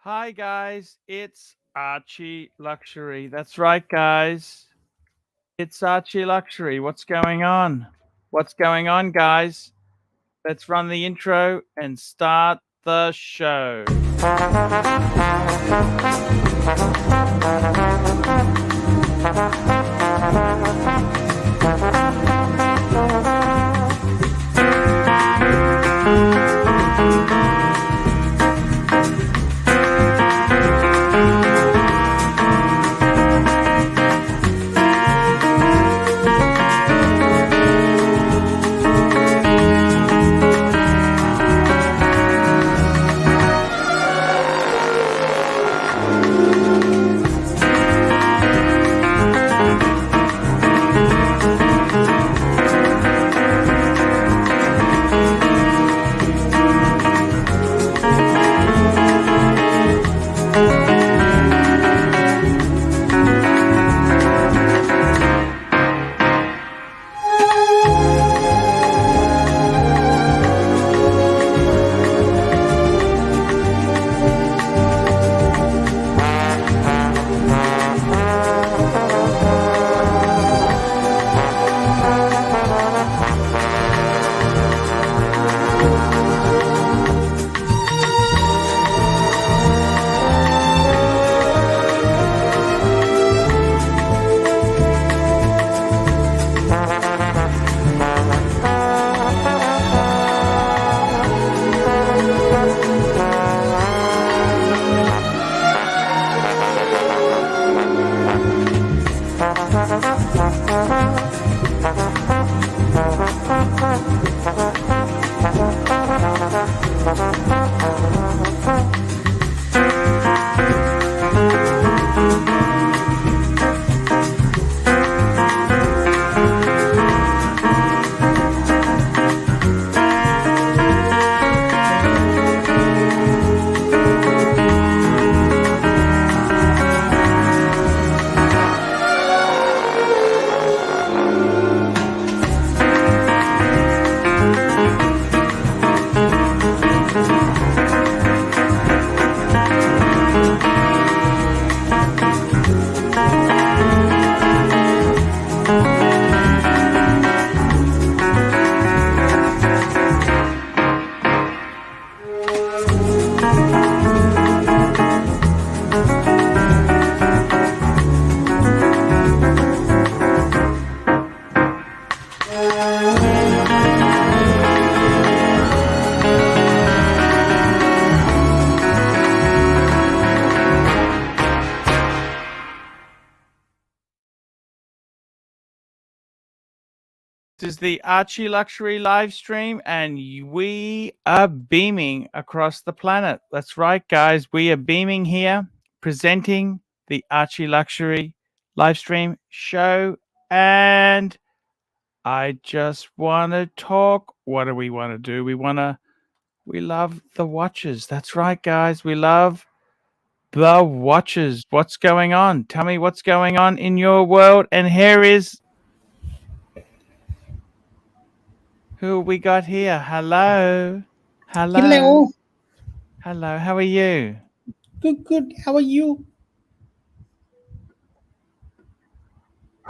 Hi, guys. It's Archie Luxury. That's right, guys. It's Archie Luxury. What's going on? What's going on, guys? Let's run the intro and start the show. This is the Archie Luxury live stream, and we are beaming across the planet. That's right, guys. We are beaming here, presenting the Archie Luxury live stream show. And I just want to talk. What do we want to do? We love the watches. That's right, guys. We love the watches. What's going on? Tell me what's going on in your world. And here is who we got here. Hello. Hello. Hello. Hello. How are you? Good. How are you?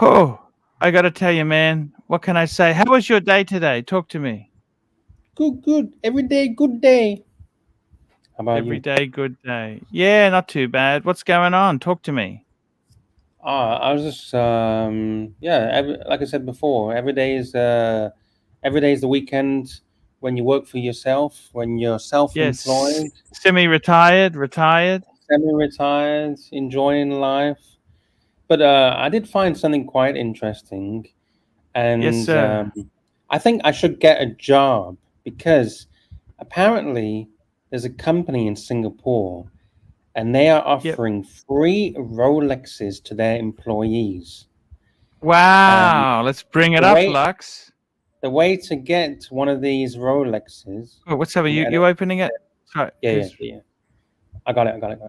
Oh, I got to tell you, man. What can I say? How was your day today? Talk to me. Good. Every day, good day. How about Every you? day, good day. Yeah, not too bad. What's going on? Talk to me. I was just like I said before, every day is the weekend when you work for yourself, when you're Yes. self-employed, Semi-retired, retired. semi-retired, enjoying life. But I did find something quite interesting, Yes, and sir. I think I should get a job because apparently there's a company in Singapore and they are Yep. offering free Rolexes to their employees. And Wow. Let's bring it the up, way Lux. the way to get one of these Rolexes, Oh, what's up? Are you, and you opening it? Sorry. yeah, Who's... yeah, I got it.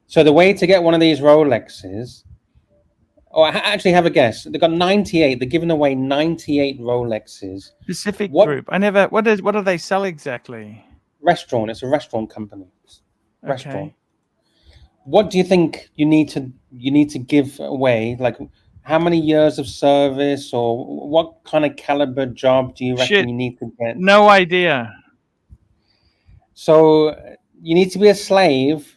So the way to get one of these Rolexes, oh, I actually have a guess. They've got 98. They're giving away 98 Rolexes. Specific What group. I never... What do they sell exactly? restaurant? It's a restaurant company. Restaurant. Okay. What do you think you need to give away? Like, how many years of service, or what kind of caliber job do you reckon Shit, you need to get? no idea. So you need to be a slave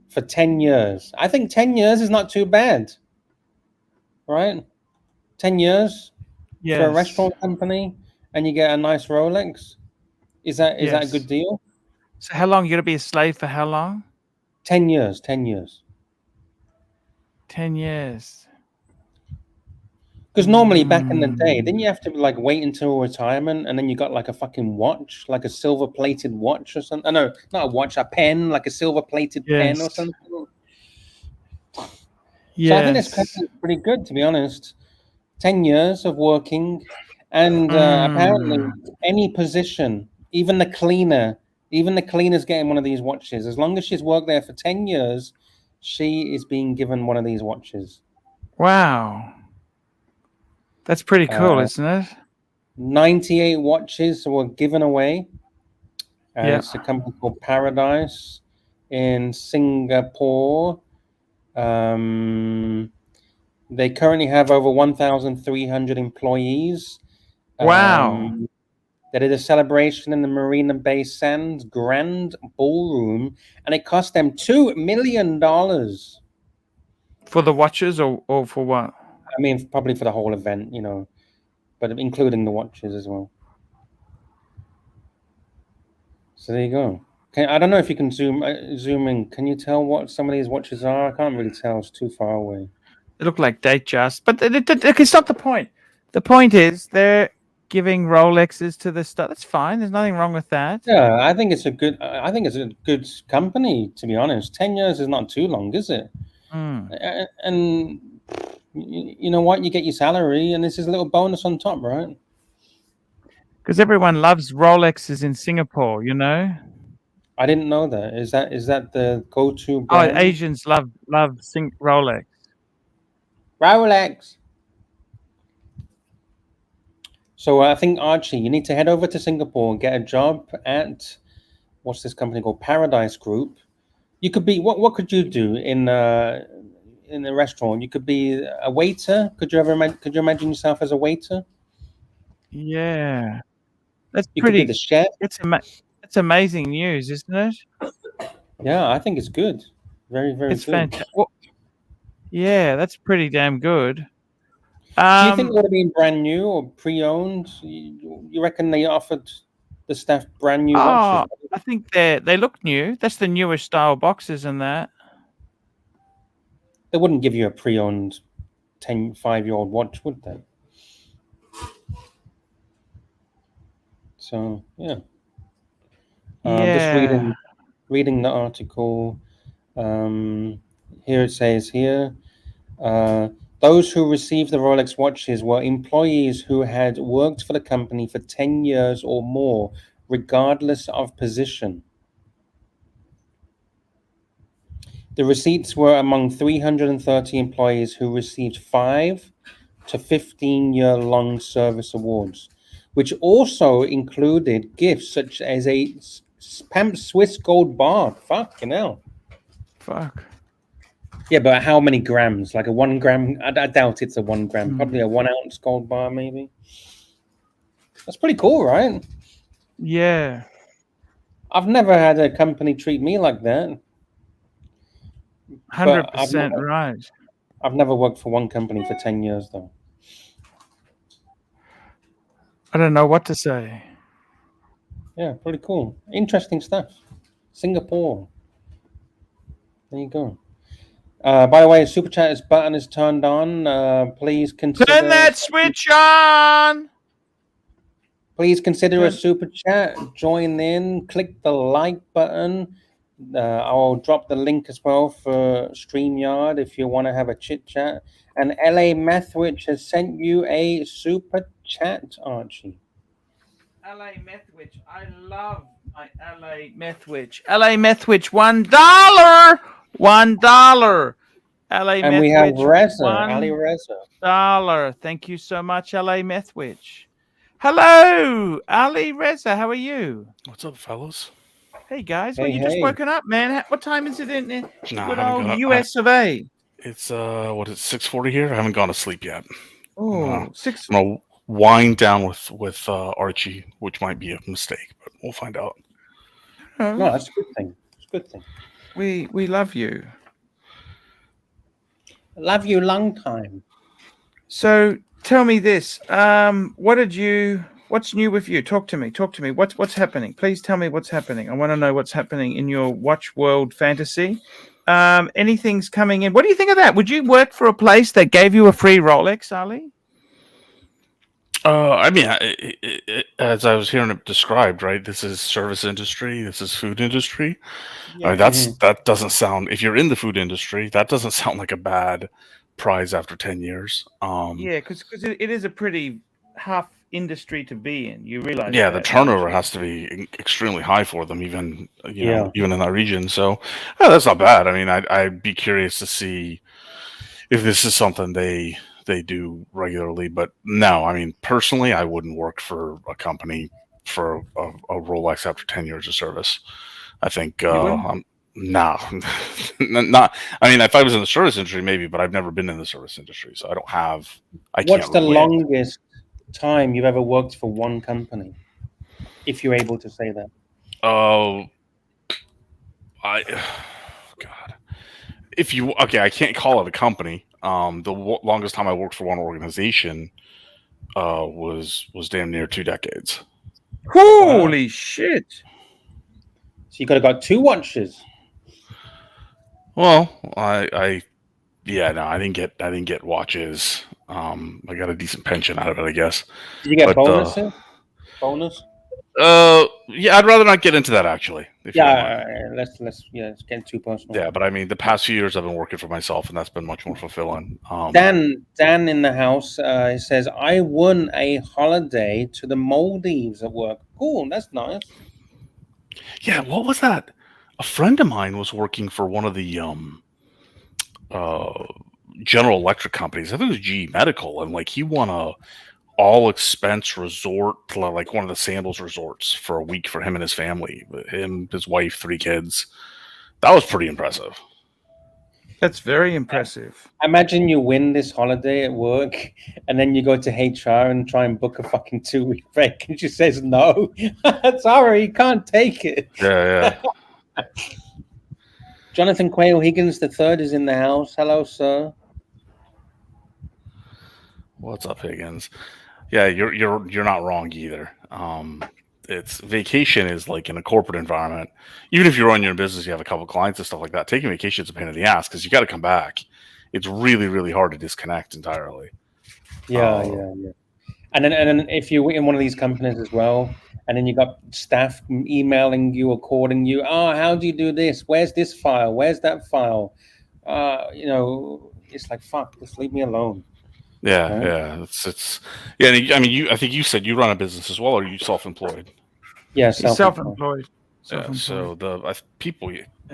for 10 years. I think 10 years is not too bad, right? 10 years for a Yes, restaurant company, and you get a nice Rolex. Is that a good yes. deal? So how long you gonna be a slave for? How long? 10 years, 10 years. 10 years. Because normally back in the day, didn't Mm, you have to like wait until retirement, and then you got like a fucking watch, like a silver plated watch or something? No, not a watch, a pen, like a silver plated pen or yes, something. So I think this yes. company is pretty good, to be honest. 10 years of working, and apparently Mm. any position, even the cleaner's getting one of these watches. As long as she's worked there for 10 years, she is being given one of these watches. Wow, that's pretty cool, Uh, isn't it? 98 watches were given away. Yeah. It's a company called Paradise in Singapore. Um, they currently have over 1,300 employees. Wow. They did a celebration in the Marina Bay Sands Grand Ballroom, and it cost them $2 million. For the watches or for what? I mean, probably for the whole event, but including the watches as well. So there you go. I don't know if you can zoom in. Can you tell what some of these watches are? I can't really tell. It's too far away. They look like Datejust, but it's not the point. The point is they're giving Rolexes to the stuff. That's fine. There's nothing wrong with that. Yeah, I think it's a good. I think it's a good company. To be honest, 10 years is not too long, is it? Mm. And you know what? You get your salary, and this is a little bonus on top, right? Because everyone loves Rolexes in Singapore, you know. I didn't know that. Is that the go-to Oh, brand? Asians love Rolex. Rolex. So I think Archie, you need to head over to Singapore and get a job at what's this company called Paradise Group. You could be what? What could you do in a restaurant? You could be a waiter. Could you imagine yourself as a waiter? Yeah, that's You could be the pretty. chef. It's amazing news, isn't it? Yeah, I think it's good. Very, very It's good. fantastic. Well, yeah, that's pretty damn good. Do you think it Um, would have been brand new or pre-owned? You reckon they offered the staff brand new watches? oh, I think they look new. That's the newer style boxes and that. They wouldn't give you a pre-owned 5-year-old watch, would they? So yeah, just Yeah. reading the article. Here it says here, uh, those who received the Rolex watches were employees who had worked for the company for 10 years or more, regardless of position. The receipts were among 330 employees who received 5 to 15-year-long service awards, which also included gifts such as a Swiss gold bar. Fucking hell. Fuck. Yeah, but how many grams? Like a 1 gram? I doubt it's a 1 gram. Hmm. Probably a 1 ounce gold bar, maybe. That's pretty cool, right? Yeah. I've never had a company treat me like that, but 100% right. I've never worked for one company for 10 years though. I don't know what to say. Yeah, pretty cool. Interesting stuff. Singapore. There you go. By the way, super chat button is turned on. Please Turn consider that switch on. a Turn. super chat. Join in. Click the like button. I'll drop the link as well for StreamYard if you want to have a chit chat. And LA Methwich has sent you a super chat, Archie. LA Methwich. I love my LA Methwich. LA Methwich, $1. $1. LA And we have Methwich, Reza, Ali Reza. $1. Thank you so much, LA Methwich. Hello, Ali Reza. How are you? What's up, fellas? Hey guys, well, Hey, you just hey. woken up, man. What time is it in there? No, Good I haven't old gone. US of A. It's what is 6:40 here? I haven't gone to sleep yet. Oh, 6. I'm gonna wind down with Archie, which might be a mistake, but we'll find out. No, that's a good thing. It's a good thing. We love you. Love you long time. So tell me this. What's new with you? Talk to me. What's happening? Please tell me what's happening. I want to know what's happening in your watch world fantasy. Anything's coming in. What do you think of that? Would you work for a place that gave you a free Rolex, Ali? I mean, as I was hearing it described, right? This is service industry. This is food industry. I mean, that doesn't sound. If you're in the food industry, that doesn't sound like a bad prize after 10 years. Yeah, because it is a pretty tough industry to be in. You realize? Yeah, that, the turnover don't you? has to be extremely high for them, even Yeah. even in that region. So, yeah, that's not bad. I mean, I'd be curious to see if this is something they do regularly. But no, I mean, personally, I wouldn't work for a company for a Rolex after 10 years of service. I think You wouldn't? no, not. I mean, if I was in the service industry, maybe, but I've never been in the service industry, so I don't have. What's Can't the relate. longest time you've ever worked for one company? If you're able to say that. Oh, God. I can't call it a company. The longest time I worked for one organization was damn near 2 decades. Holy shit! So you could have got 2 watches. Well, I didn't get watches. I got a decent pension out of it, I guess. Did you get But, bonuses? Bonus? Yeah, I'd rather not get into that actually. If you don't mind. Let's it's getting too personal. Yeah, but I mean, the past few years I've been working for myself, and that's been much more fulfilling. Dan in the house he says, I won a holiday to the Maldives at work. Cool, that's nice. Yeah, what was that? A friend of mine was working for one of the General Electric companies. I think it was GE Medical, and like he won a all expense resort to like one of the Sandals resorts for a week for him and his family. Him, his wife, 3 kids. That was pretty impressive. That's very impressive. Imagine you win this holiday at work and then you go to HR and try and book a fucking 2-week break and she says no. Sorry, you can't take it. Yeah. Jonathan Quayle Higgins III is in the house. Hello, sir. What's up, Higgins? Yeah, you're not wrong either. It's vacation is like in a corporate environment. Even if you run your own business, you have a couple clients and stuff like that. Taking vacation is a pain in the ass because you got to come back. It's really, really hard to disconnect entirely. Yeah. And then if you're in one of these companies as well, and then you got staff emailing you or calling you, how do you do this? Where's this file? Where's that file? It's like, fuck, just leave me alone. Yeah, Right? yeah. It's yeah. I mean, I think you said you run a business as well, or are you self-employed? Yeah, He's self-employed. Yeah, so people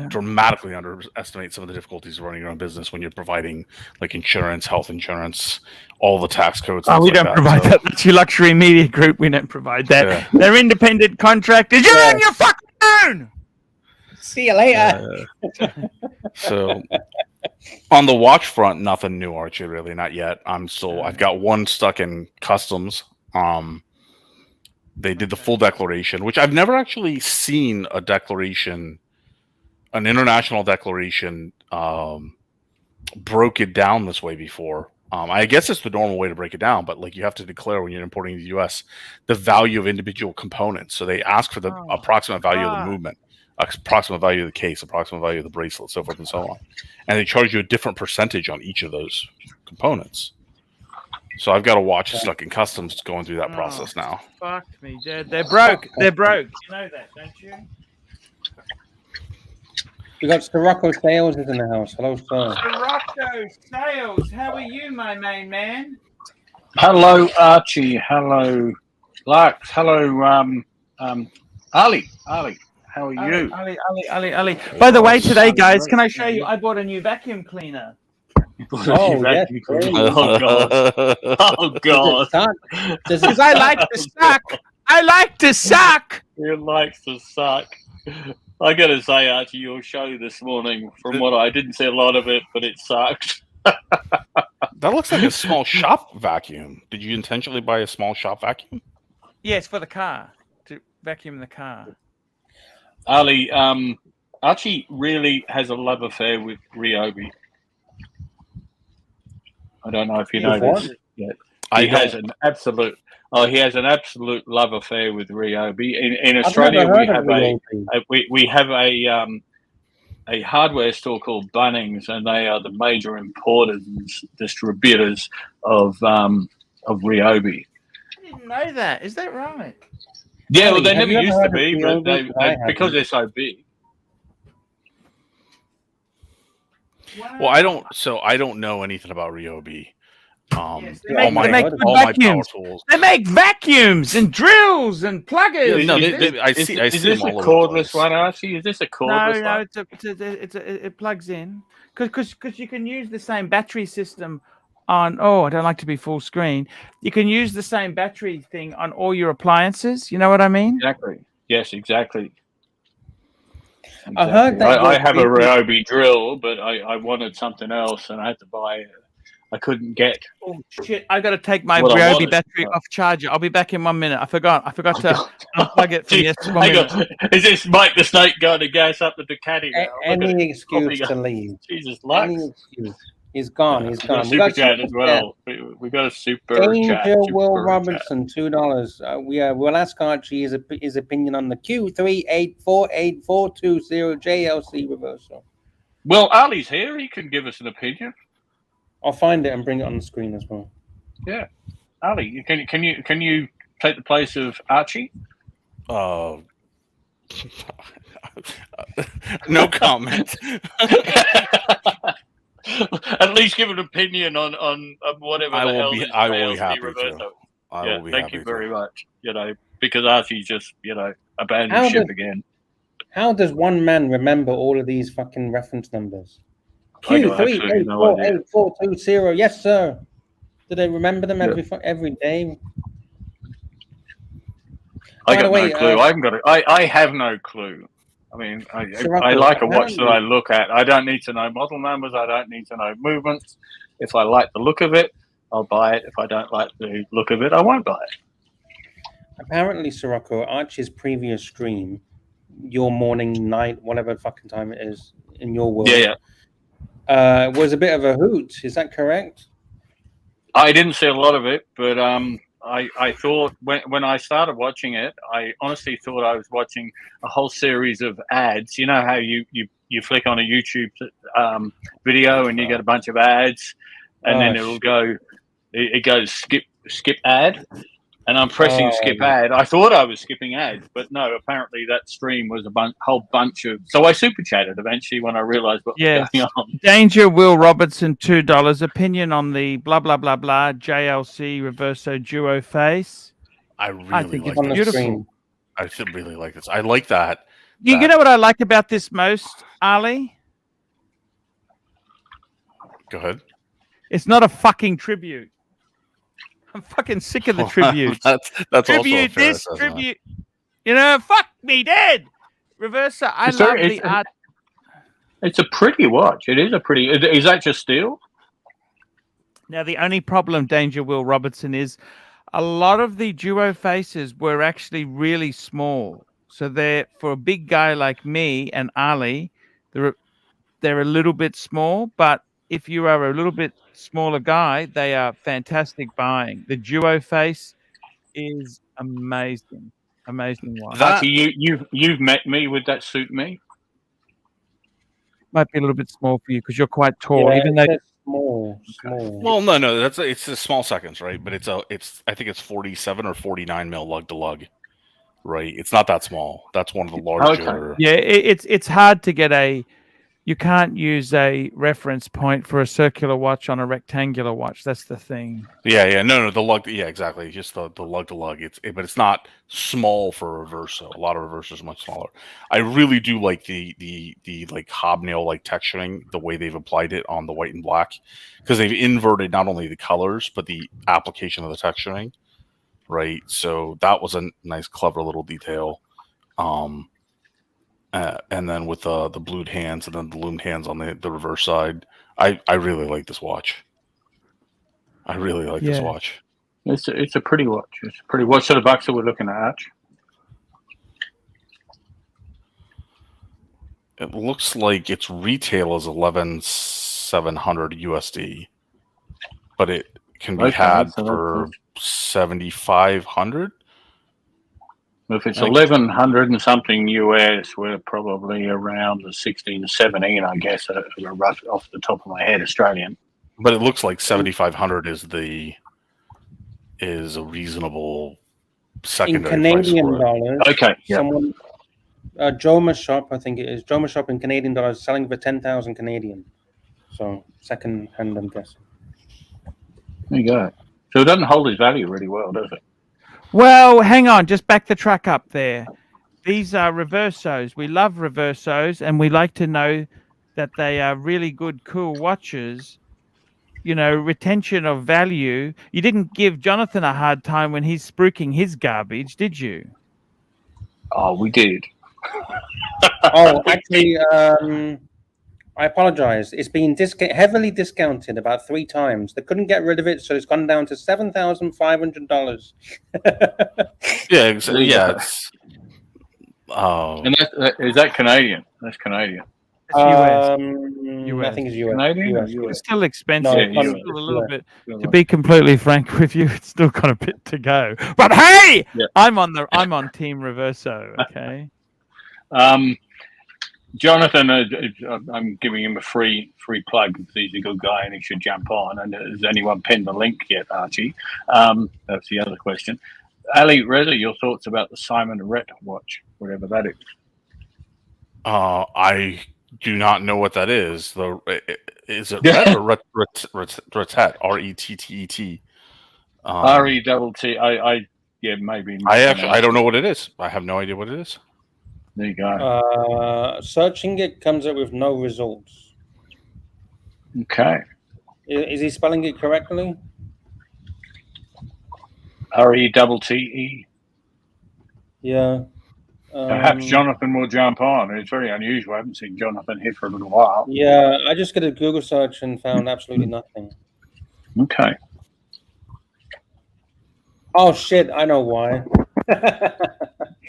dramatically underestimate some of the difficulties of running your own business when you're providing like insurance, health insurance, all the tax codes. Oh, we don't provide that. That's your luxury media group. We don't provide that. Yeah. They're independent contractors. You're on your fucking own. See you later. So on the watch front, nothing new, Archie. Really, not yet. I've got one stuck in customs. They did the full declaration, which I've never actually seen a declaration, an international declaration, broke it down this way before. I guess it's the normal way to break it down, but like you have to declare when you're importing to the U.S. the value of individual components. So they ask for the approximate value of the movement, approximate value of the case, approximate value of the bracelet, so forth and so on. And they charge you a different percentage on each of those components. So I've got a watch stuck in customs going through that process now. Fuck me, they're broke. They're broke. You know that, don't you? We got Sirocco Sales is in the house. Hello, sir. Sirocco Sales, how are you, my main man? Hello, Archie. Hello, Lux. Hello, Ali. Ali, how are you? Ali. By the way, today, guys, can I show you? I bought a new vacuum cleaner. Oh, yes. Oh, God. Oh, God. Because I like to suck. I like to suck. He likes to suck. I got to say, Archie, your show this morning, from what I didn't see a lot of it, but it sucked. That looks like a small shop vacuum. Did you intentionally buy a small shop vacuum? Yeah, it's for the car, to vacuum the car. Ali, Archie really has a love affair with Ryobi. I don't know if you know this yet. He has an absolute love affair with Ryobi. In Australia, we have a hardware store called Bunnings, and they are the major importers and distributors of Ryobi. I didn't know that. Is that right? Yeah, well, they never used to be, but because they're so big. Wow. Well, I don't know anything about Ryobi. Yes, they all make my power vacuums. tools. They make vacuums and drills and pluggers. No, I Is see this them a all over the cordless place. one, Archie? Is this a cordless one? No, it plugs in because you can use the same battery system on. Oh, I don't like to be full screen. You can use the same battery thing on all your appliances. You know what I mean? Exactly. Yes, exactly. I heard that I have a Ryobi drill, but I wanted something else, and I had to buy it. I couldn't get. Oh shit! I got to take my What I Ryobi wanted. battery off charger. I'll be back in 1 minute. I forgot to unplug it from yesterday. 1 Hang minute. on. Is this Mike the Snake going to gas up the Ducati now? Any excuse to leave. Jesus, Lux. Any excuse. He's gone. He's We got a gone. super chat as well. We got a super chat. Danger Will super Robinson, $2. We'll ask Archie his opinion on the Q3848420 JLC reversal. Well, Ali's here. He can give us an opinion. I'll find it and bring it on the screen as well. Yeah, Ali, can you take the place of Archie? No comment. At least give an opinion on whatever I the will hell be. is I will be JLC happy reverso. to. I will be thank happy you very to. much. Because Archie just abandoned ship again. How does one man remember all of these fucking reference numbers? I got absolutely no idea. Q3848420. Yes, sir. Do they remember them every day? I got no clue. I have no clue. I mean, I like a watch that I look at. I don't need to know model numbers. I don't need to know movements. If I like the look of it, I'll buy it. If I don't like the look of it, I won't buy it. Apparently, Sirocco, Archie's previous stream, your morning, night, whatever fucking time it is in your world, was a bit of a hoot. Is that correct? I didn't see a lot of it, but I thought when I started watching it, I honestly thought I was watching a whole series of ads. You know how you flick on a YouTube video and you get a bunch of ads, and then it'll go, it goes skip ad, and I'm pressing skip ad. I thought I was skipping ads, but no, apparently that stream was a whole bunch of. So I super chatted eventually when I realized what was going on. Danger Will Robertson, $2. Opinion on the blah blah blah blah JLC Reverso Duo face. I think it's beautiful. I really like this. I like that. You know what I like about this most, Ali? Go ahead. It's not a fucking tribute. I'm fucking sick of the tributes. that's tribute also fair this, tribute. Fuck me dead. Reverso. I love the art. It's a pretty watch. It is a pretty. Is that just steel? Now the only problem, Danger Will Robertson, is a lot of the duo faces were actually really small. So they're, for a big guy like me and Ali, they're a little bit small, but if you are a little bit smaller guy, they are fantastic buying. The duo face is amazing. Amazing watch. Archie, you've met me. Would that suit me? Might be a little bit small for you because you're quite tall, even though small. Well, no, it's a small seconds, right? But I think it's 47 or 49 mil lug to lug, right? It's not that small. That's one of the larger. Okay. Yeah, it's hard to get you can't use a reference point for a circular watch on a rectangular watch. That's the thing. Yeah, no, the lug. Yeah, exactly. Just the lug to lug. But it's not small for a reverso. A lot of reversers are much smaller. I really do like the like hobnail like texturing, the way they've applied it on the white and black, because they've inverted not only the colors but the application of the texturing. Right. So that was a nice, clever little detail. and then with the blued hands and then the loomed hands on the reverse side. I really like this watch. I really like this watch. It's a pretty watch. It's a pretty. What sort of bucks are we looking at, Arch? It looks like its retail is 11,700 USD, but it can be had for 7,500. If it's 1,100 and something US, we're probably around the 16 to 17, I guess, rough off the top of my head, Australian. But it looks like 7,500 is a reasonable secondary in Canadian price for it. dollars. Okay, Someone, Joma Shop, I think it is. Joma Shop in Canadian dollars selling for 10,000 Canadian. So second hand, I'm guessing. There you go. So it doesn't hold its value really well, does it? Well, hang on. Just back the truck up there. These are reversos. We love reversos, and we like to know that they are really good, cool watches. You know, retention of value. You didn't give Jonathan a hard time when he's spruiking his garbage, did you? Oh, we did. Oh, actually, I apologize. It's been heavily discounted about 3 times. They couldn't get rid of it, so it's gone down to $7,500. Yeah, yeah. And is that Canadian? That's Canadian. It's US. I think it's US. Canadian? US. It's still expensive. No, It's it's still a little bit. US. To be completely frank with you, it's still got a bit to go. But hey, Yeah. I'm on Team Reverso. Okay. Jonathan, I'm giving him a free plug because he's a good guy and he should jump on. And has anyone penned the link yet, Archie? That's the other question. Ali, Reza, your thoughts about the Simon Rett watch, whatever that is? I do not know what that is. Is it Rett or Rettet? R-E-T-T-E-T. R-E-T-T. Yeah, maybe. I don't know what it is. I have no idea what it is. There you go. Searching it comes up with no results. Okay. Is he spelling it correctly? R-E-T-T-E. Yeah. Perhaps Jonathan will jump on. It's very unusual. I haven't seen Jonathan here for a little while. Yeah, I just did a Google search and found absolutely nothing. Okay. Oh shit! I know why.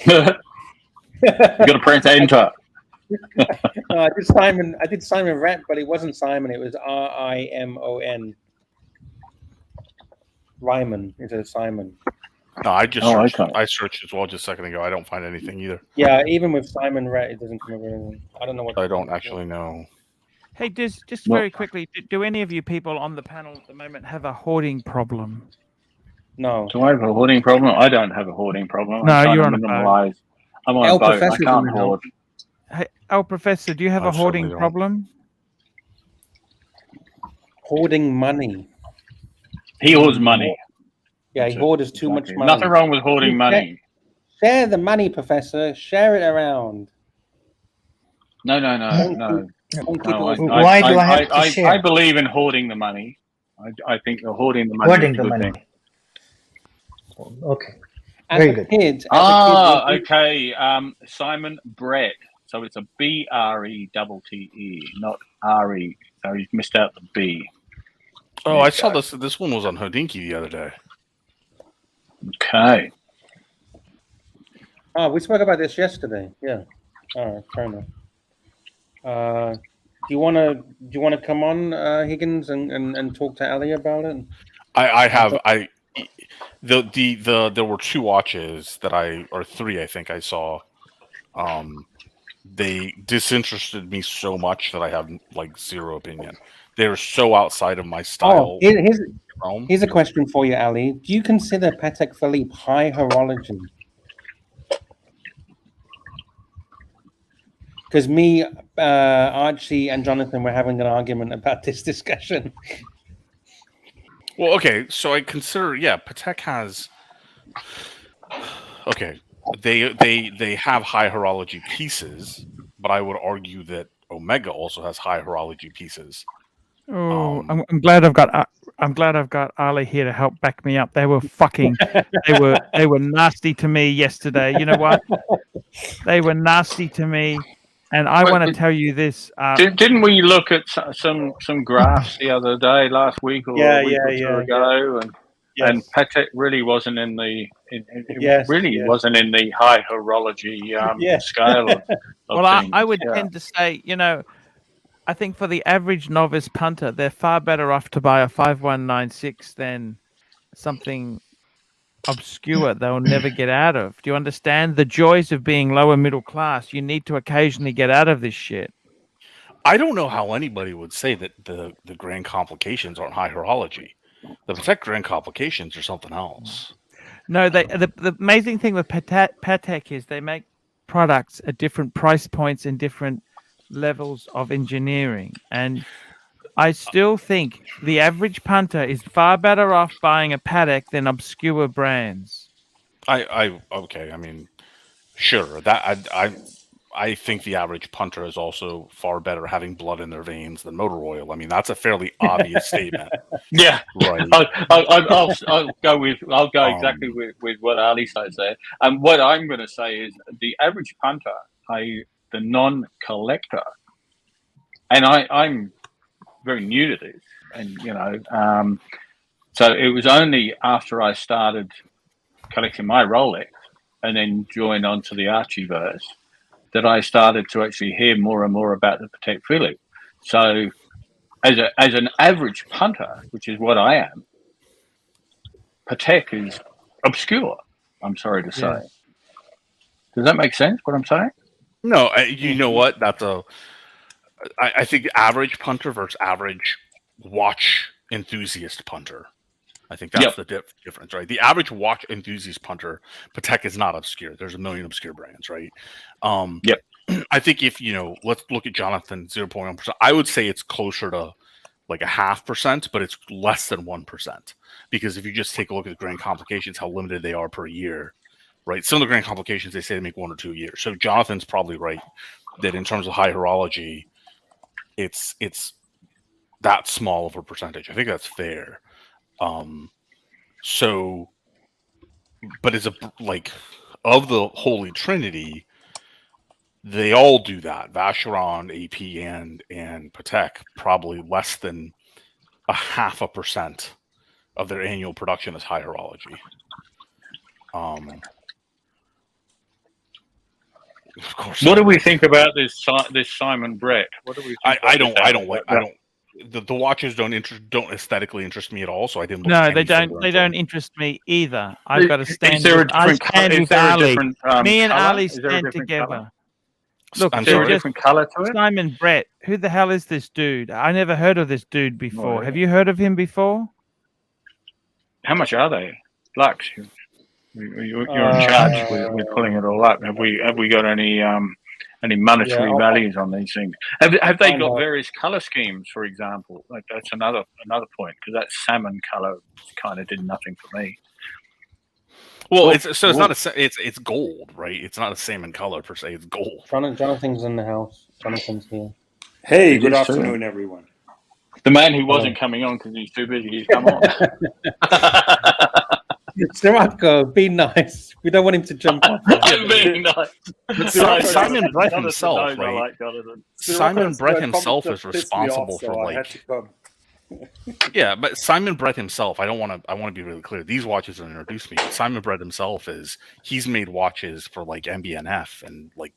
You got to press enter. I did Simon Rett, but it wasn't Simon. It was R-I-M-O-N. Ryman. It's a Simon. No, I just I searched as well just a second ago. I don't find anything either. Yeah, even with Simon Rett, it doesn't come up with anything. I don't know what. I don't actually know. Hey, just very quickly, do any of you people on the panel at the moment have a hoarding problem? No. Do I have a hoarding problem? I don't have a hoarding problem. No, you're on a boat. I'm on a boat. I can't hoard. Hey, Professor, do you have a hoarding problem? Hoarding money. He hoards money. Yeah, he hoards too much money. Nothing wrong with hoarding money. Share the money, Professor. Share it around. No. Why do I have to share? I believe in hoarding the money. I think hoarding the money. Hoarding the money. Okay. Very good. Okay. Simon Brett. So it's a B-R-E-T-T-E, not R-E. So he's missed out the B. Oh, I saw this. This one was on Hodinkee the other day. Okay. Oh, we spoke about this yesterday. Yeah. All right, fair enough. Do you want to come on, Higgins, and talk to Ali about it? There were 2 watches that or 3 I think I saw. They disinterested me so much that I have like zero opinion. They're so outside of my style. Here's a question for you, Ali. Do you consider Patek Philippe high horology? Because me, Archie, and Jonathan were having an argument about this discussion. Well, okay, so I consider, Patek has. Okay, they have high horology pieces, but I would argue that Omega also has high horology pieces. Oh, I'm glad I've got Ali here to help back me up. They were fucking, they were nasty to me yesterday. You know what? They were nasty to me. And I want to tell you this. Didn't we look at some graphs the other day, last week or a week or two ago, and Patek really wasn't in the wasn't in the high horology scale of well, things. I would tend to say, I think for the average novice punter, they're far better off to buy a 5196 than something obscure they'll never get out of. Do you understand the joys of being lower middle class? You need to occasionally get out of this shit. I don't know how anybody would say that the grand complications aren't high horology. The Patek grand complications are something else. No, the amazing thing with Patek is they make products at different price points and different levels of engineering, and I still think the average punter is far better off buying a Patek than obscure brands. Okay. I mean, sure. That I think the average punter is also far better having blood in their veins than motor oil. I mean, that's a fairly obvious statement. Yeah, right. I'll go exactly with what Ali says there. And what I'm going to say is the average punter, the non-collector, and I'm very new to this, and so it was only after I started collecting my Rolex and then joined onto the Archieverse that I started to actually hear more and more about the Patek Philippe. So as an average punter, which is what I am, Patek is obscure, I'm sorry to say. Yeah. Does that make sense, what I'm saying? No, you know what? I think average punter versus average watch enthusiast punter. I think that's the difference, right? The average watch enthusiast punter, Patek is not obscure. There's a million obscure brands, right? I think if, let's look at Jonathan 0.1%. I would say it's closer to like 0.5%, but it's less than 1%. Because if you just take a look at the grand complications, how limited they are per year, right? Some of the grand complications, they say they make 1 or 2 years. So Jonathan's probably right that in terms of high horology, it's that small of a percentage. I think that's fair. But it's of the Holy Trinity, they all do that. Vacheron, AP, and Patek probably less than 0.5% of their annual production is high horology. Of course. What do we think about this Simon Brett? What do we? I don't like. The watches don't aesthetically interest me at all, so I didn't. No, they don't. They don't interest me either. I've got to stand. Is there a different color? Me and Ali stand together. Look, is there a different color to it? Simon Brett. Who the hell is this dude? I never heard of this dude before. No, have you heard of him before? How much are they? Lux, you're in charge with pulling it all up. Have we got any monetary values on these things? Have they got various color schemes, for example? Like that's another point, because that salmon color kind of did nothing for me. Well, it's gold, right? It's not a salmon color per se. It's gold. Jonathan's in the house. Jonathan's here. Hey, good afternoon, everyone. The man who wasn't coming on because he's too busy, he's come on. Sirocco, be nice. We don't want him to jump off. I'm being nice. Simon Brett himself, right? Simon Brett himself is responsible for Yeah, but Simon Brett himself, I want to be really clear. These watches don't introduce me. Simon Brett himself he's made watches for like MBNF and like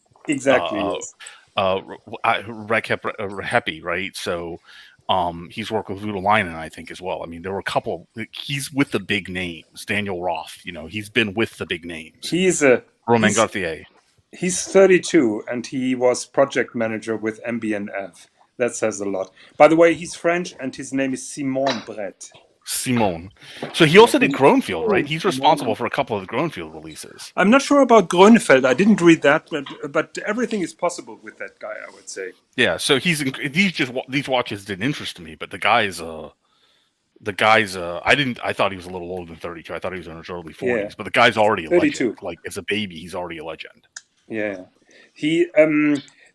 Rehepi, right? So he's worked with Voutilainen, I think, as well. I mean, there were a couple. He's with the big names. Daniel Roth, he's been with the big names. Romain Gauthier. He's 32, and he was project manager with MBNF. That says a lot. By the way, he's French, and his name is Simon Brett. Simon. So he also did Groenfield, right? He's responsible for a couple of the Groenfield releases. I'm not sure about Groenfield. I didn't read that, but everything is possible with that guy, I would say. Yeah. So these watches didn't interest me, but the guy's I thought he was a little older than 32. I thought he was in his early 40s, yeah. But the guy's already a 32. Legend. Like as a baby, he's already a legend. Yeah. He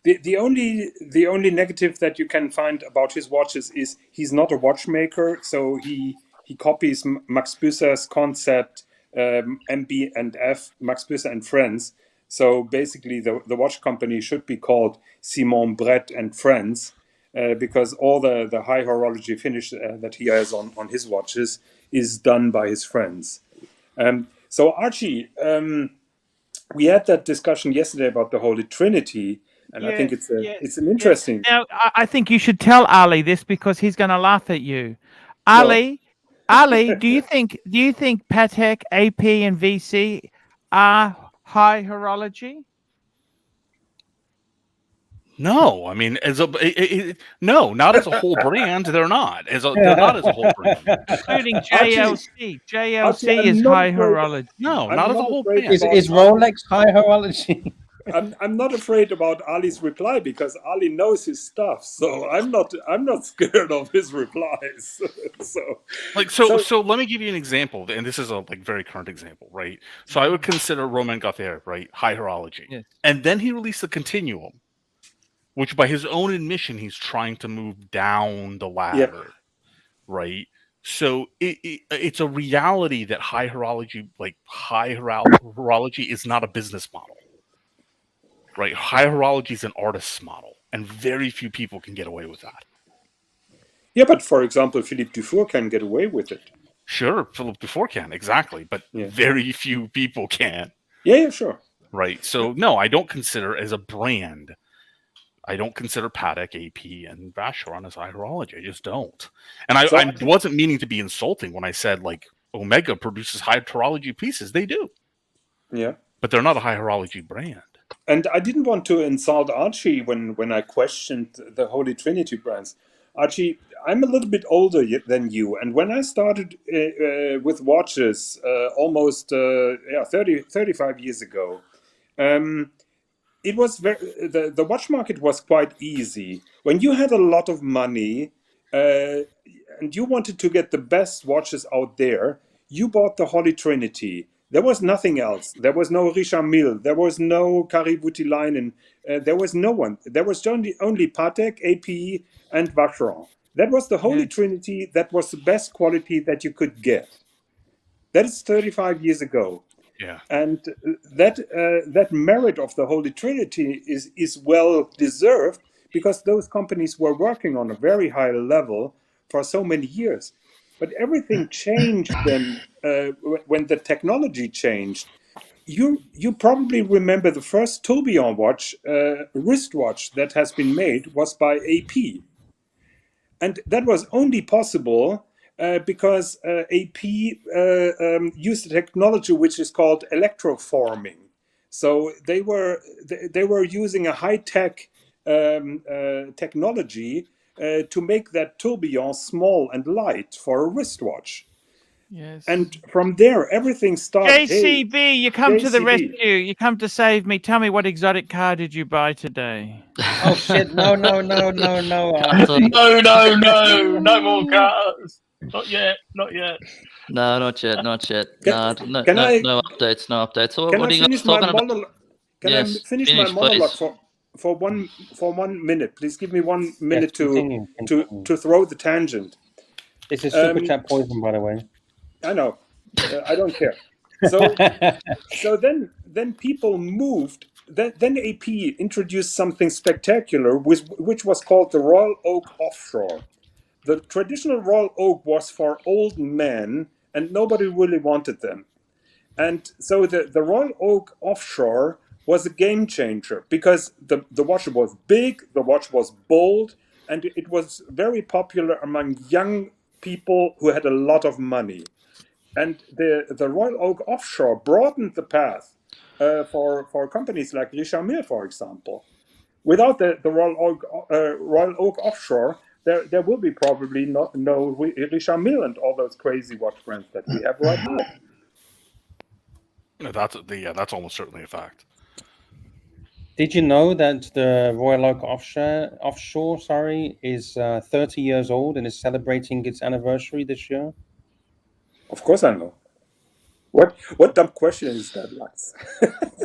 The only negative that you can find about his watches is he's not a watchmaker, so he copies Max Büsser's concept, MB and F, Max Büsser and Friends. So basically, the watch company should be called Simon Brett and Friends, because all the high horology finish that he has on his watches is done by his friends. So Archie, we had that discussion yesterday about the Holy Trinity, and I think it's an interesting. Now, I think you should tell Ali this because he's going to laugh at you. Ali, do you think Patek, AP, and VC are high horology? No, I mean, no, not as a whole brand. They're not. They're not as a whole brand. Including JLC. JLC is high horology. No, not as a whole brand. Is Rolex high horology? I'm not afraid about Ali's reply because Ali knows his stuff, so I'm not scared of his replies. So let me give you an example, and this is a very current example, right? So I would consider Romain Gauthier, right, high horology, yes. And then he released the Continuum, which by his own admission he's trying to move down the ladder, right? So it's a reality that high horology is not a business model. Right, high horology is an artist's model, and very few people can get away with that. Yeah, but for example, Philippe Dufour can get away with it. Sure, Philippe Dufour can, exactly, but very few people can. Yeah, sure. Right, so no, I don't consider as a brand. I don't consider Patek, AP, and Vacheron as high horology. I just don't. And I wasn't meaning to be insulting when I said Omega produces high horology pieces. They do. Yeah, but they're not a high horology brand. And I didn't want to insult Archie when I questioned the Holy Trinity brands. Archie, I'm a little bit older than you, and when I started with watches almost 35 years ago, it was the watch market was quite easy. When you had a lot of money and you wanted to get the best watches out there, you bought the Holy Trinity. There was nothing else. There was no Richard Mille. There was no Kari-Voutilainen. There was no one. There was only Patek, AP, and Vacheron. That was the Holy Trinity. That was the best quality that you could get. That is 35 years ago. Yeah. And that merit of the Holy Trinity is well deserved because those companies were working on a very high level for so many years. But everything changed when the technology changed. You probably remember the first tourbillon watch, wristwatch that has been made was by AP. And that was only possible because AP used a technology which is called electroforming. So they were using a high-tech technology to make that tourbillon small and light for a wristwatch. Yes. And from there, everything started. JCB, you come to the rescue. You come to save me. Tell me, what exotic car did you buy today? Oh shit! No! No more cars. Not yet. No, not yet. No updates. So Can what I are you finish guys talking my about? monologue? Can Yes, I finish finish, my monologue please. for 1 minute? Please give me 1 minute continue. to throw the tangent. This is super chat poison, by the way. I know. I don't care. So then people moved. Then AP introduced something spectacular, which was called the Royal Oak Offshore. The traditional Royal Oak was for old men, and nobody really wanted them. And so the Royal Oak Offshore was a game changer because the watch was big, the watch was bold, and it was very popular among young people who had a lot of money. And the Royal Oak Offshore broadened the path for companies like Richard Mille, for example. Without the Royal Oak Offshore, there will be probably no Richard Mille and all those crazy watch brands that we have right now. That's almost certainly a fact. Did you know that the Royal Oak Offshore, is 30 years old and is celebrating its anniversary this year? Of course I know. What dumb question is that, Lux?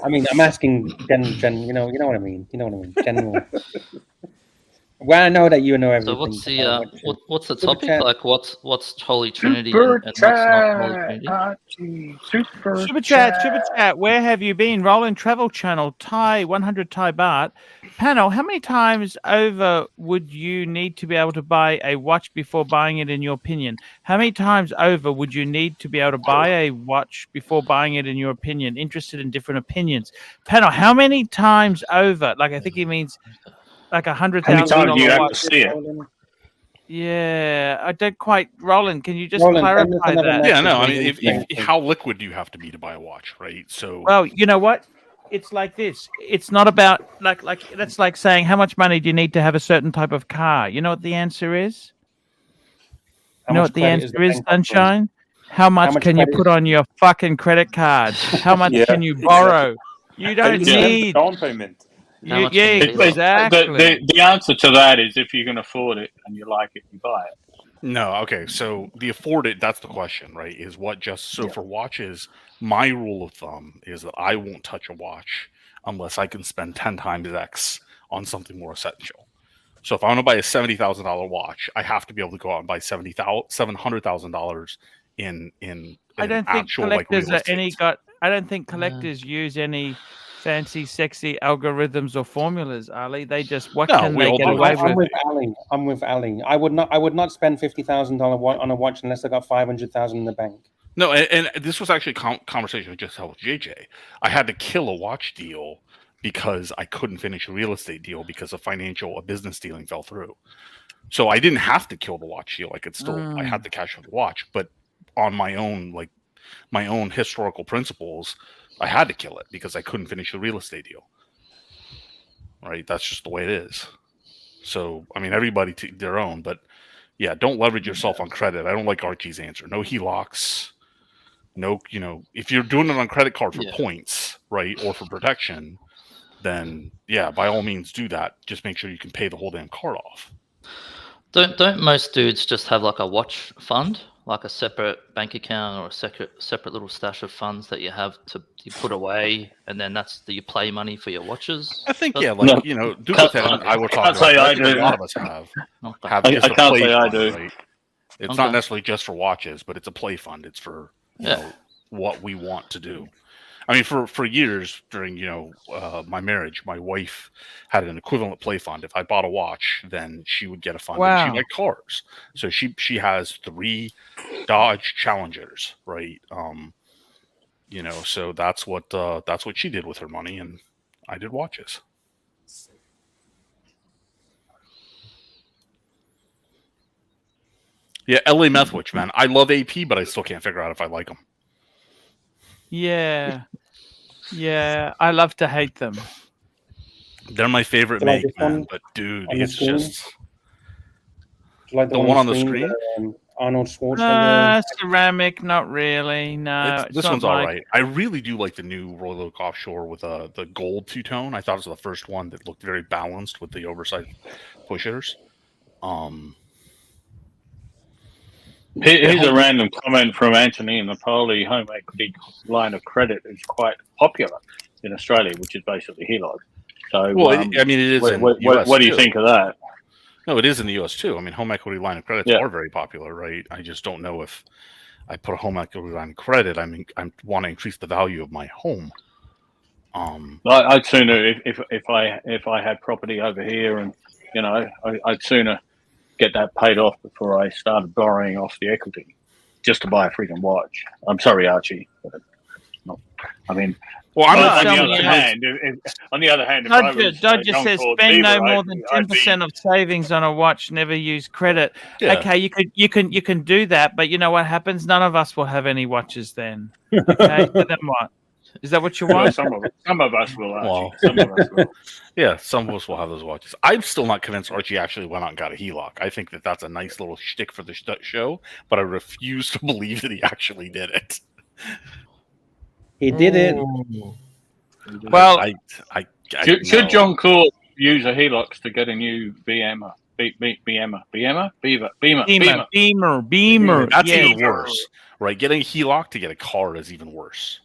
I mean, I'm asking Gen. You know what I mean. General. Well, I know that you know everything. So what's the about watches. what's the Super topic? chat. Like what's Holy Trinity Super and what's not Holy chat, Trinity? Archie. Super chat. Where have you been? Roland Travel Channel, Thai 100 Thai baht. Panel, how many times over would you need to be able to buy a watch before buying it, in your opinion? How many times over would you need to be able to buy a watch before buying it, in your opinion? Interested in different opinions. Panel, how many times over? Like, I think he means like How many $100,000 times do you have watch. to see it? Yeah, I don't quite. Roland, can you just Roland, send us clarify another that? message. Yeah, no, I when mean, you if think. how liquid do you have to be to buy a watch, right? So, Well, you know what? It's like this. It's not about like that's like saying how much money do you need to have a certain type of car. You know what the answer is? How You know much what the credit is answer the is, bank offering? Sunshine? How much much can you credit put is- on your fucking credit card? How much Yeah, can you exactly. borrow? You don't It's just the need. down payment. How much Yeah, can you pay? exactly. The answer to that is if you can afford it and you like it, you buy it. no, okay. So the afford it, that's the question, right? Is what just so Yeah. for watches, my rule of thumb is that I won't touch a watch unless I can spend 10 times X on something more essential. So if I want to buy a $70,000 watch, I have to be able to go out and buy $700,000 in I don't think actual like collectors real are any estate. got. I don't think collectors use any fancy, sexy algorithms or formulas, Ali. They just what No, can we they all get do away it. I'm with? with Ali. I'm with Ali. I would not spend $50,000 on a watch unless I got 500,000 in the bank. No, and this was actually a conversation I just had with JJ. I had to kill a watch deal because I couldn't finish a real estate deal because a business dealing fell through. So I didn't have to kill the watch deal. I could still, I had the cash for the watch, but on my own historical principles, I had to kill it because I couldn't finish the real estate deal. Right? That's just the way it is. So, I mean, everybody to their own, but yeah, don't leverage yourself on credit. I don't like Archie's answer. No HELOCs. No, if you're doing it on credit card for points, right, or for protection, then yeah, by all means do that. Just make sure you can pay the whole damn card off. Don't most dudes just have like a watch fund, like a separate bank account or a separate little stash of funds that you put away, and then you play money for your watches? I think But- like Duquesne and I were talking about. say I I think a do. lot of us have I just a can't play say I fund, do. right? It's not necessarily just for watches, but it's a play fund. It's for you know what we want to do. I mean, for years during my marriage, my wife had an equivalent play fund. If I bought a watch, then she would get a fund. And she liked cars, so she has 3 Dodge Challengers, right? So that's what she did with her money, and I did watches. Yeah, LA Methwich, man. I love AP, but I still can't figure out if I like them. Yeah, I love to hate them. They're my favorite Do you like make, this one man. But dude, on the it's screen? just Do you like the one on the screen. Arnold Schwarzenegger. Ceramic, not really. No, This one's all right. I really do like the new Royal Oak Offshore with the gold two-tone. I thought it was the first one that looked very balanced with the oversized pushers. Here's a random comment from Anthony in the Poli. Home equity line of credit is quite popular in Australia, which is basically HELOC. So, well, I mean, it is in the US what do you too. think of that? No, it is in the US too. I mean, home equity line of credits are very popular, right? I just don't know if I put a home equity line of credit. I mean, I want to increase the value of my home. I'd sooner if I had property over here, and I'd sooner get that paid off before I started borrowing off the equity, just to buy a freaking watch. I'm sorry, Archie. But no, I mean. Well, I'm on not. On the other hand, Dodger says spend no more than 10% of savings on a watch. Never use credit. Yeah. Okay, you can do that, but you know what happens? None of us will have any watches then. Okay, so then what? Is that what you want? Some of us will, Archie. Well, some of us will. Yeah, some of us will have those watches. I'm still not convinced Archie actually went out and got a HELOC. I think that's a nice little shtick for the show, but I refuse to believe that he actually did it. He did it. Well, should John Court use a HELOC to get a new Beamer? Beamer. That's even worse, right? Getting a HELOC to get a car is even worse.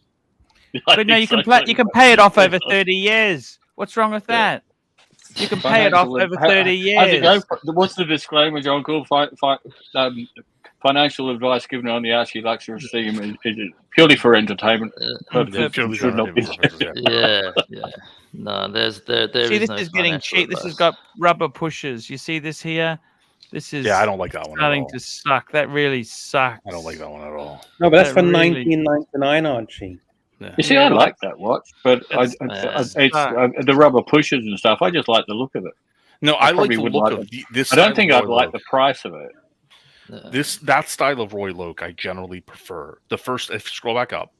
But no, you can pay it off over 30 years. What's wrong with that? You can pay it off over 30 years. What's the disclaimer, John? Cool. Financial advice given on the Archie Luxury theme is purely for entertainment. Purely Should not be. Yeah. No, there See, is this no is getting financial cheap. This has advice. got rubber pushers. You see this here? This is I don't like that one at starting all. to suck. That really sucks. I don't like that one at all. No, but that's That for really- 1999, Archie. Yeah. You see, I like that watch, but That's- it's the rubber pushers and stuff. I just like the look of it. No, I like probably the would look like of this. I don't style think of I'd Roy like Loke. the price of it. That style of Roy Loke, I generally prefer. The first, if you scroll back up,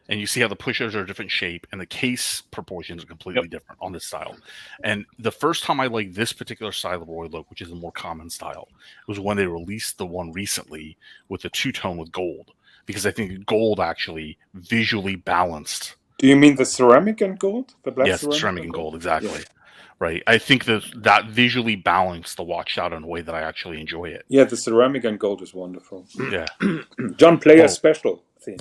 and you see how the pushers are a different shape, and the case proportions are completely different on this style. And the first time I liked this particular style of Roy Loke, which is a more common style, was when they released the one recently with the two-tone with gold, because I think gold actually visually balanced. Do you mean the ceramic and gold? The black Yes, ceramic and gold, exactly. Yeah. Right. I think that visually balanced the watch out in a way that I actually enjoy it. Yeah, the ceramic and gold is wonderful. Yeah. John, play a special theme.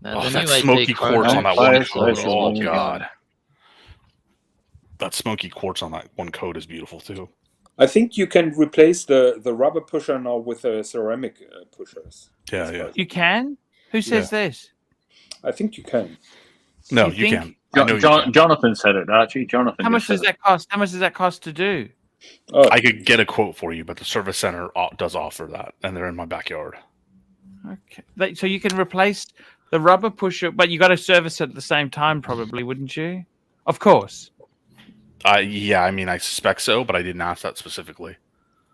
That smoky quartz on that one coat. Oh, God. That smoky quartz on that one coat is beautiful, too. I think you can replace the rubber pusher now with ceramic pushers. Yeah. You can? Who says this? I think you can. No, you can. Jonathan said it, Archie. Jonathan. How much does that cost? How much does that cost to do? Oh. I could get a quote for you, but the service center does offer that, and they're in my backyard. Okay. So you can replace the rubber pusher, but you got to service it at the same time, probably, wouldn't you? Of course. Yeah, I mean, I suspect so, but I didn't ask that specifically.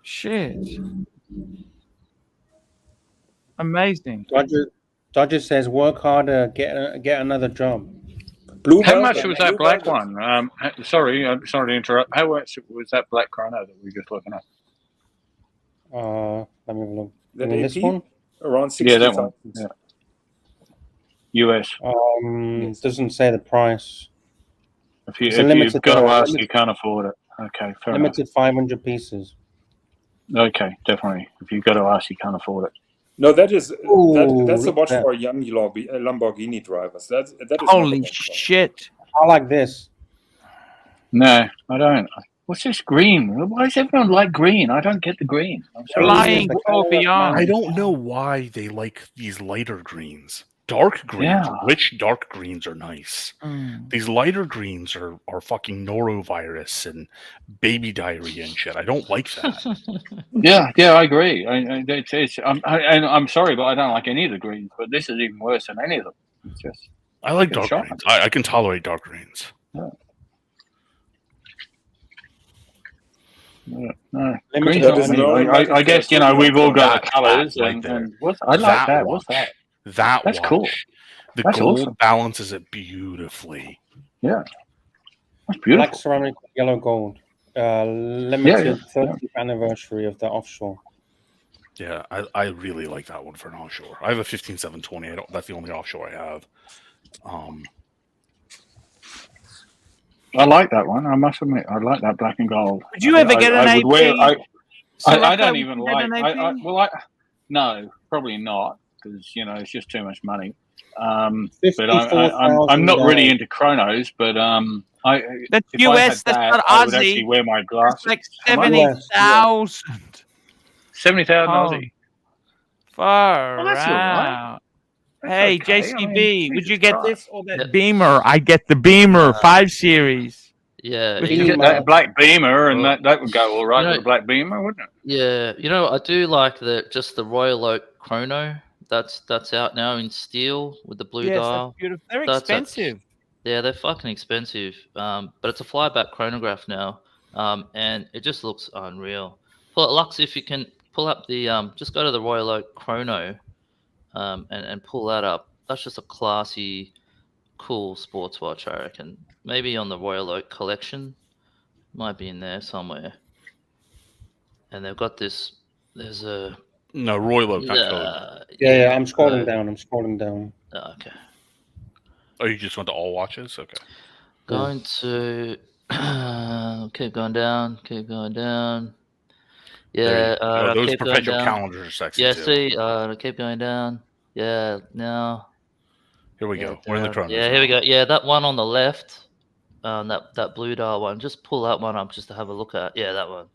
Shit. Amazing. Dodger says, work harder, get another job. How much was that black one? Sorry to interrupt. How much was that black chrono that we were just looking at? Let me have a look. This one? Around 60. Yeah, that one. Yeah. US. Doesn't say the price. If you've got to ask, you can't afford it. Okay, fair enough. Limited 500 pieces. Okay, definitely. If you've got to ask, you can't afford it. No, that's a watch for young Lamborghini drivers. That is holy shit! I like this. No, I don't. What's this green? Why does everyone like green? I don't get the green. Flying beyond. I don't know why they like these lighter greens. Dark greens, rich dark greens are nice. These lighter greens are fucking norovirus and baby diarrhea and shit. I don't like that. Yeah, I agree. I'm sorry, but I don't like any of the greens. But this is even worse than any of them. It's just. I like dark greens. I can tolerate dark greens. Yeah. I guess we've all got our colors, and I like that. What's that? That's watch, cool. That's gold awesome. Balances it beautifully. Yeah, that's beautiful. Black ceramic, yellow gold. Limited 30th anniversary of the offshore. Yeah, I really like that one for an offshore. I have a 15720. That's the only offshore I have. I like that one. I must admit, I like that black and gold. Would you ever get an AP? I don't even like. No, probably not. Because it's just too much money. But I'm not really into chronos. But that's US. That's not Aussie. I would actually wear my glasses. That's like 70,000. 70,000 Aussie. Far out. Hey, okay. JCB, would you get this or that Beamer? I get the Beamer 5 Series. Yeah, you get that black Beamer, and that would go all right with a black Beamer, wouldn't it? Yeah, I do like just the Royal Oak Chrono. That's out now in steel with the blue dial. That's beautiful. They're expensive. Yeah, they're fucking expensive. But it's a flyback chronograph now, and it just looks unreal. Lux, if you can pull up the just go to the Royal Oak Chrono, and pull that up. That's just a classy, cool sports watch, I reckon. Maybe on the Royal Oak collection, might be in there somewhere. And they've got this. There's a. No, Royal Oak, not code. Yeah, I'm scrolling down. Oh, okay. Oh, you just went to all watches? Okay. Going to keep going down. Yeah, those perpetual calendars are sexy. Yeah, too. see, keep going down. Yeah, now. Here we go. We're in the chrono. Yeah, here we go. Yeah, that one on the left. that blue dial one. Just pull that one up just to have a look at. Yeah, that one.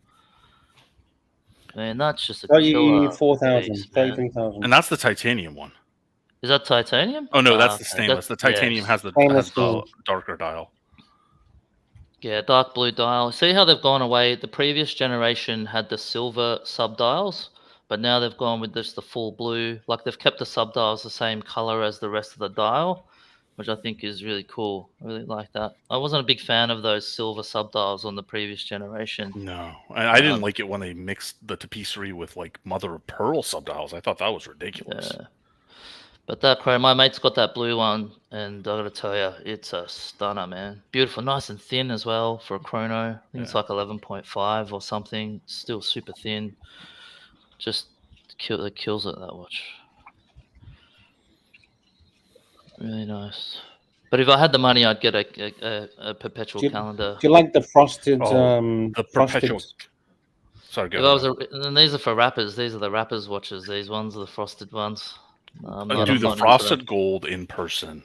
Man, that's just a killer 34,000, piece, man. 33,000. And that's the titanium one. Is that titanium? Oh no, that's the okay. stainless. The titanium has the darker dial. Yeah, dark blue dial. See how they've gone away? The previous generation had the silver subdials, but now they've gone with just the full blue. Like they've kept the subdials the same color as the rest of the dial, which I think is really cool. I really like that. I wasn't a big fan of those silver subdials on the previous generation. No, I didn't like it when they mixed the tapisserie with like mother of pearl subdials. I thought that was ridiculous. Yeah. But that chrome, my mate's got that blue one, and I gotta tell you, it's a stunner, man. Beautiful, nice and thin as well for a chrono. I think it's like 11.5 or something. Still super thin. Just it kills it, that watch. Really nice. But if I had the money, I'd get a perpetual calendar. Do you like the frosted? The perpetual. Sorry, go. And these are for rappers. These are the rappers' watches. These ones are the frosted ones. The frosted gold in person.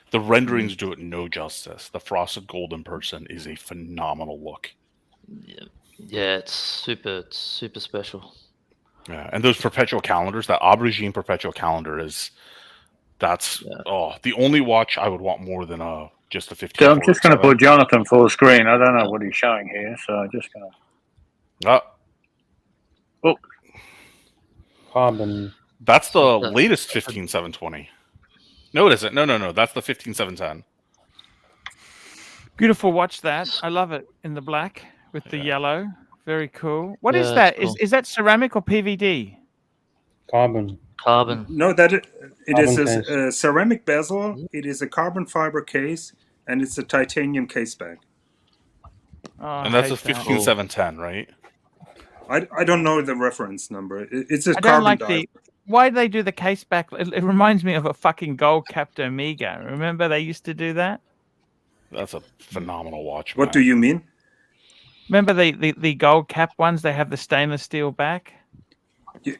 The renderings do it no justice. The frosted gold in person is a phenomenal look. Yeah, it's super special. Yeah, and those perpetual calendars, that Aubergine perpetual calendar the only watch I would want more than just a 15. So I'm just going to put Jonathan full screen. I don't know what he's showing here, so I'm just going to. Oh, carbon. That's the latest 15720. No, it isn't. No. That's the 15710. Beautiful watch that. I love it in the black with the yellow. Very cool. What is that? Cool. Is that ceramic or PVD? Carbon. No, it is a ceramic bezel. It is a carbon fiber case, and it's a titanium case bag. And that's a 15710, right? I don't know the reference number. It's a I don't carbon like die. Why do they do the case back? It reminds me of a fucking gold capped Omega. Remember they used to do that? That's a phenomenal watch. What do you mean? Remember the gold cap ones? They have the stainless steel back.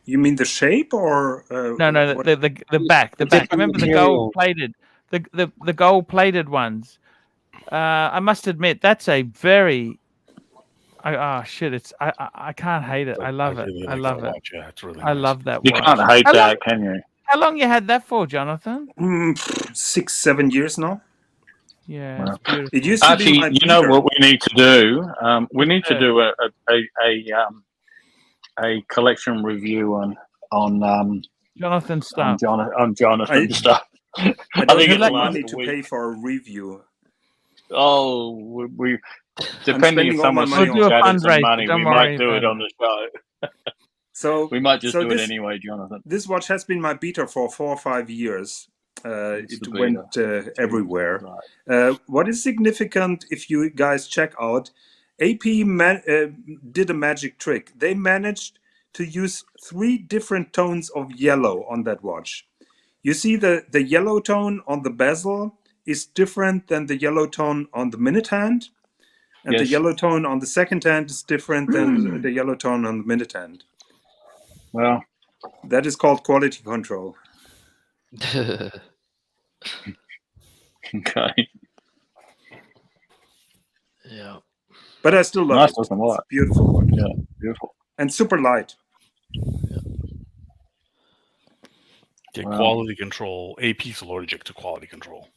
You mean the shape or no, the back. The back. Remember the gold plated, the gold plated ones. I must admit that's a very. It's I can't hate it. I love it. I love it. Yeah, it's really I nice. love that. You watch. can't hate that, can you? How long you had that for, Jonathan? 6-7 years now. Yeah, Wow. It used to Actually, be my you know beater. what we need to do? We need to do a collection review on Jonathan stuff. on Jonathan stuff. I I don't think have it'll the last money a to week. pay for a review. Oh, we depending if spending all my someone money on it. added some Fundraiser, money, don't we worry might do it about on the show. So We might just so do it this- anyway, Jonathan. This watch has been my beater for 4 or 5 years. It's It the went everywhere. Right. What is significant, if you guys check out, AP did a magic trick. They managed to use 3 different tones of yellow on that watch. You see the yellow tone on the bezel is different than the yellow tone on the minute hand. And the Yes. yellow tone on the second hand is different than the yellow tone on the minute hand. Well, That is called quality control. okay. Yeah. But I still love Nice it. looking It's watch. beautiful watch. Yeah, beautiful. And super light. Yeah, Wow. quality control. AP's allergic to quality control.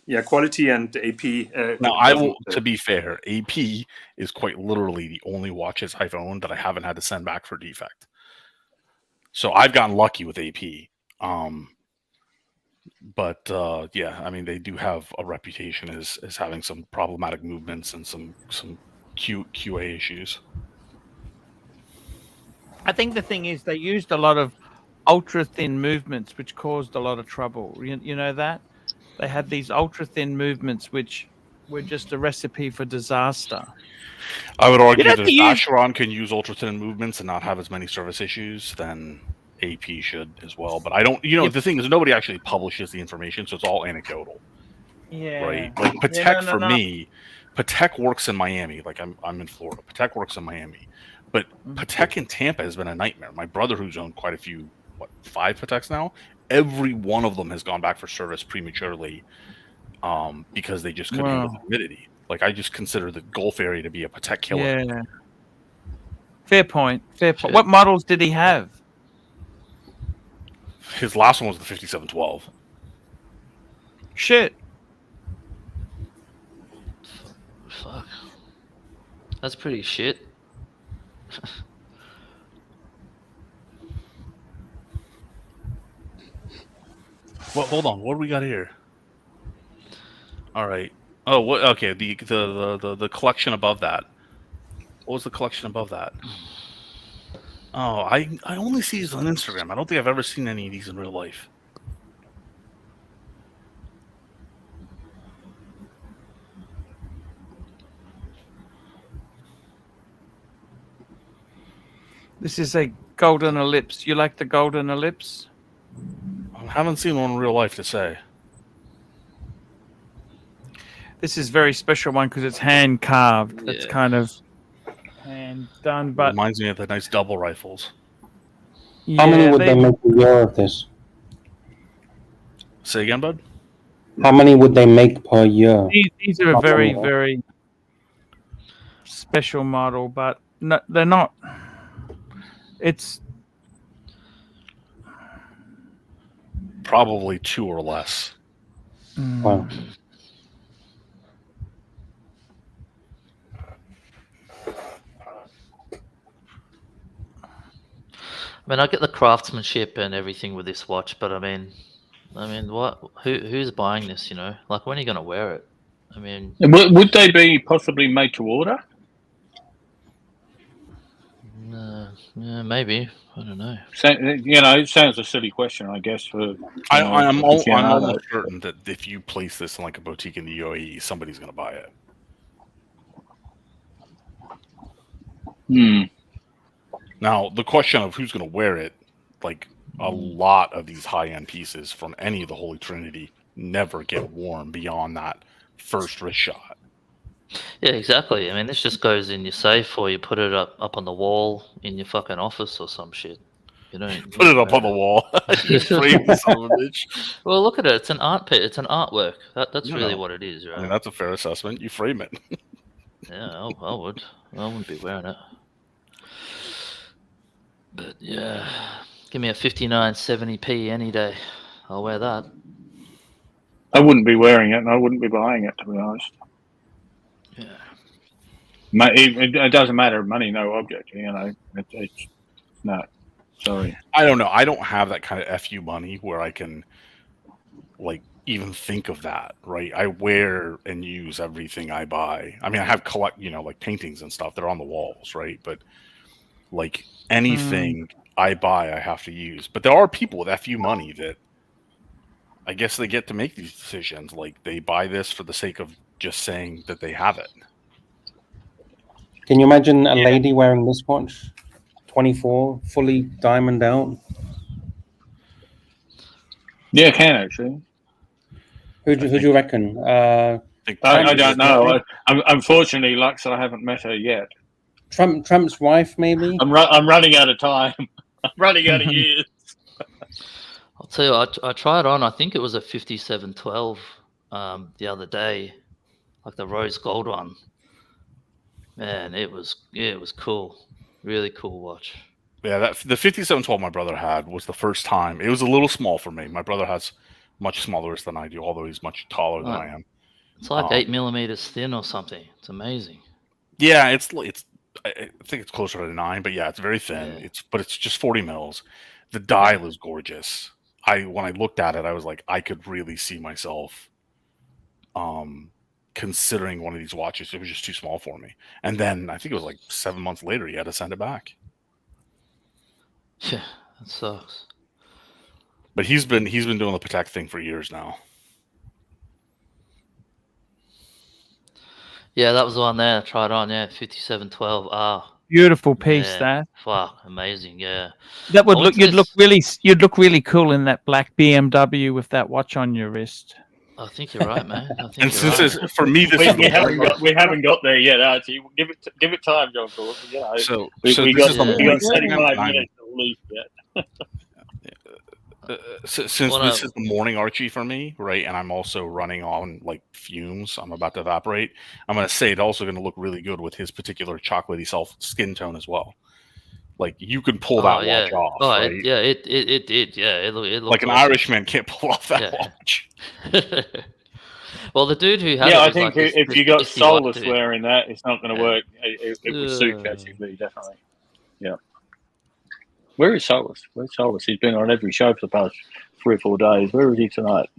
Yeah, quality and AP. Now, I will. To be fair, AP is quite literally the only watches I've owned that I haven't had to send back for defect. So I've gotten lucky with AP. But yeah, I mean, they do have a reputation as having some problematic movements and some QA issues. I think the thing is they used a lot of ultra thin movements, which caused a lot of trouble. You know that they had these ultra thin movements, which were just a recipe for disaster. I would argue that if use- Acheron can use ultra thin movements and not have as many service issues, then AP should as well. But I don't. You know, the thing is, nobody actually publishes the information, so it's all anecdotal. Yeah. Right. Like Patek me, Patek works in Miami. Like I'm in Florida. Patek works in Miami, but Patek in Tampa has been a nightmare. My brother, who's owned quite a few, 5 Pateks now, every one of them has gone back for service prematurely, because they just couldn't handle the humidity. Like, I just consider the Gulf area to be a Patek killer. Yeah. Fair point. Fair point. What models did he have? His last one was the 5712. Shit. Fuck. That's pretty shit. Well, hold on. What do we got here? All right. Oh, what? Okay. The collection above that. What was the collection above that? Oh, I only see these on Instagram. I don't think I've ever seen any of these in real life. This is a golden ellipse. You like the golden ellipse? I haven't seen one in real life to say. This is a very special one because it's hand carved. Yeah. It's kind of hand done, but Reminds me of the nice double rifles. yeah, How many would they make a year of this? Say again, bud? How many would they make per year? These are a very, very special model, but no, they're not. It's Probably 2 or less. Wow. I mean, I get the craftsmanship and everything with this watch, but I mean, what? Who's buying this? You know, like, when are you going to wear it? I mean, Would they be possibly made to order? yeah, maybe. I don't know. So, you know, it sounds a silly question, I guess. I'm almost certain that if you place this in like a boutique in the UAE, somebody's going to buy it. Hmm. Now, the question of who's going to wear it, like a lot of these high-end pieces from any of the Holy Trinity never get worn beyond that first wrist shot. Yeah, exactly. I mean, this just goes in your safe, or you put it up on the wall in your fucking office or some shit. You don't Put it up on the wall. You frame the son of a bitch. Well, look at it. It's an art pit. It's an artwork. That's really No. what it is, right? I mean, that's a fair assessment. You frame it. Yeah, I would. I wouldn't be wearing it. But yeah, give me a 5970p any day. I'll wear that. I wouldn't be wearing it, and I wouldn't be buying it, to be honest. Yeah. It doesn't matter. Money, no object. You know, it's no. Sorry. I don't know. I don't have that kind of FU money where I can, like, even think of that, right? I wear and use everything I buy. I mean, I have like paintings and stuff that are on the walls, right? But like anything I buy, I have to use. But there are people with FU money that I guess they get to make these decisions. Like, they buy this for the sake of just saying that they have it. Can you imagine a lady wearing this watch? 24, fully diamond out. Yeah, I can actually. Who do you reckon? I don't know. Unfortunately, Lux, I haven't met her yet. Trump's wife, maybe. I'm running out of time. I'm running out of years. I'll tell you, I tried on. I think it was a 5712 the other day, like the rose gold one. Man, it was cool. Really cool watch. Yeah, the 5712 my brother had was the first time. It was a little small for me. My brother has much smaller wrist than I do, although he's much taller than I am. It's like 8 millimeters thin or something. It's amazing. Yeah, I think it's closer to 9, but yeah, it's very thin. Yeah. But it's just 40 mils. The dial is gorgeous. When I looked at it, I was like, I could really see myself considering one of these watches. It was just too small for me. And then I think it was like 7 months later, he had to send it back. Yeah, that sucks. But he's been doing the Patek thing for years now. Yeah, that was the one there. I tried on, 5712R. Beautiful piece, that. Fuck, amazing, yeah. That would look. You'd look really cool in that black BMW with that watch on your wrist. I think you're right, man. And since for me, we haven't got there yet, Archie. Give it time, John Gordon. You know, we got 75 minutes at least yet. Since this is the morning Archie for me, right, and I'm also running on like fumes, I'm about to evaporate. I'm going to say it's also going to look really good with his particular chocolatey skin tone as well. Like you can pull that watch off, right? It did. Yeah, it looked like an awesome. Irishman can't pull off that watch. Well, the dude who had yeah, it I think like if you got Soulless wearing that, it's not going to work. It would suit basically, definitely. Yeah. Where is Soulless? Where's Soulless? He's been on every show for the past 3 or 4 days. Where is he tonight?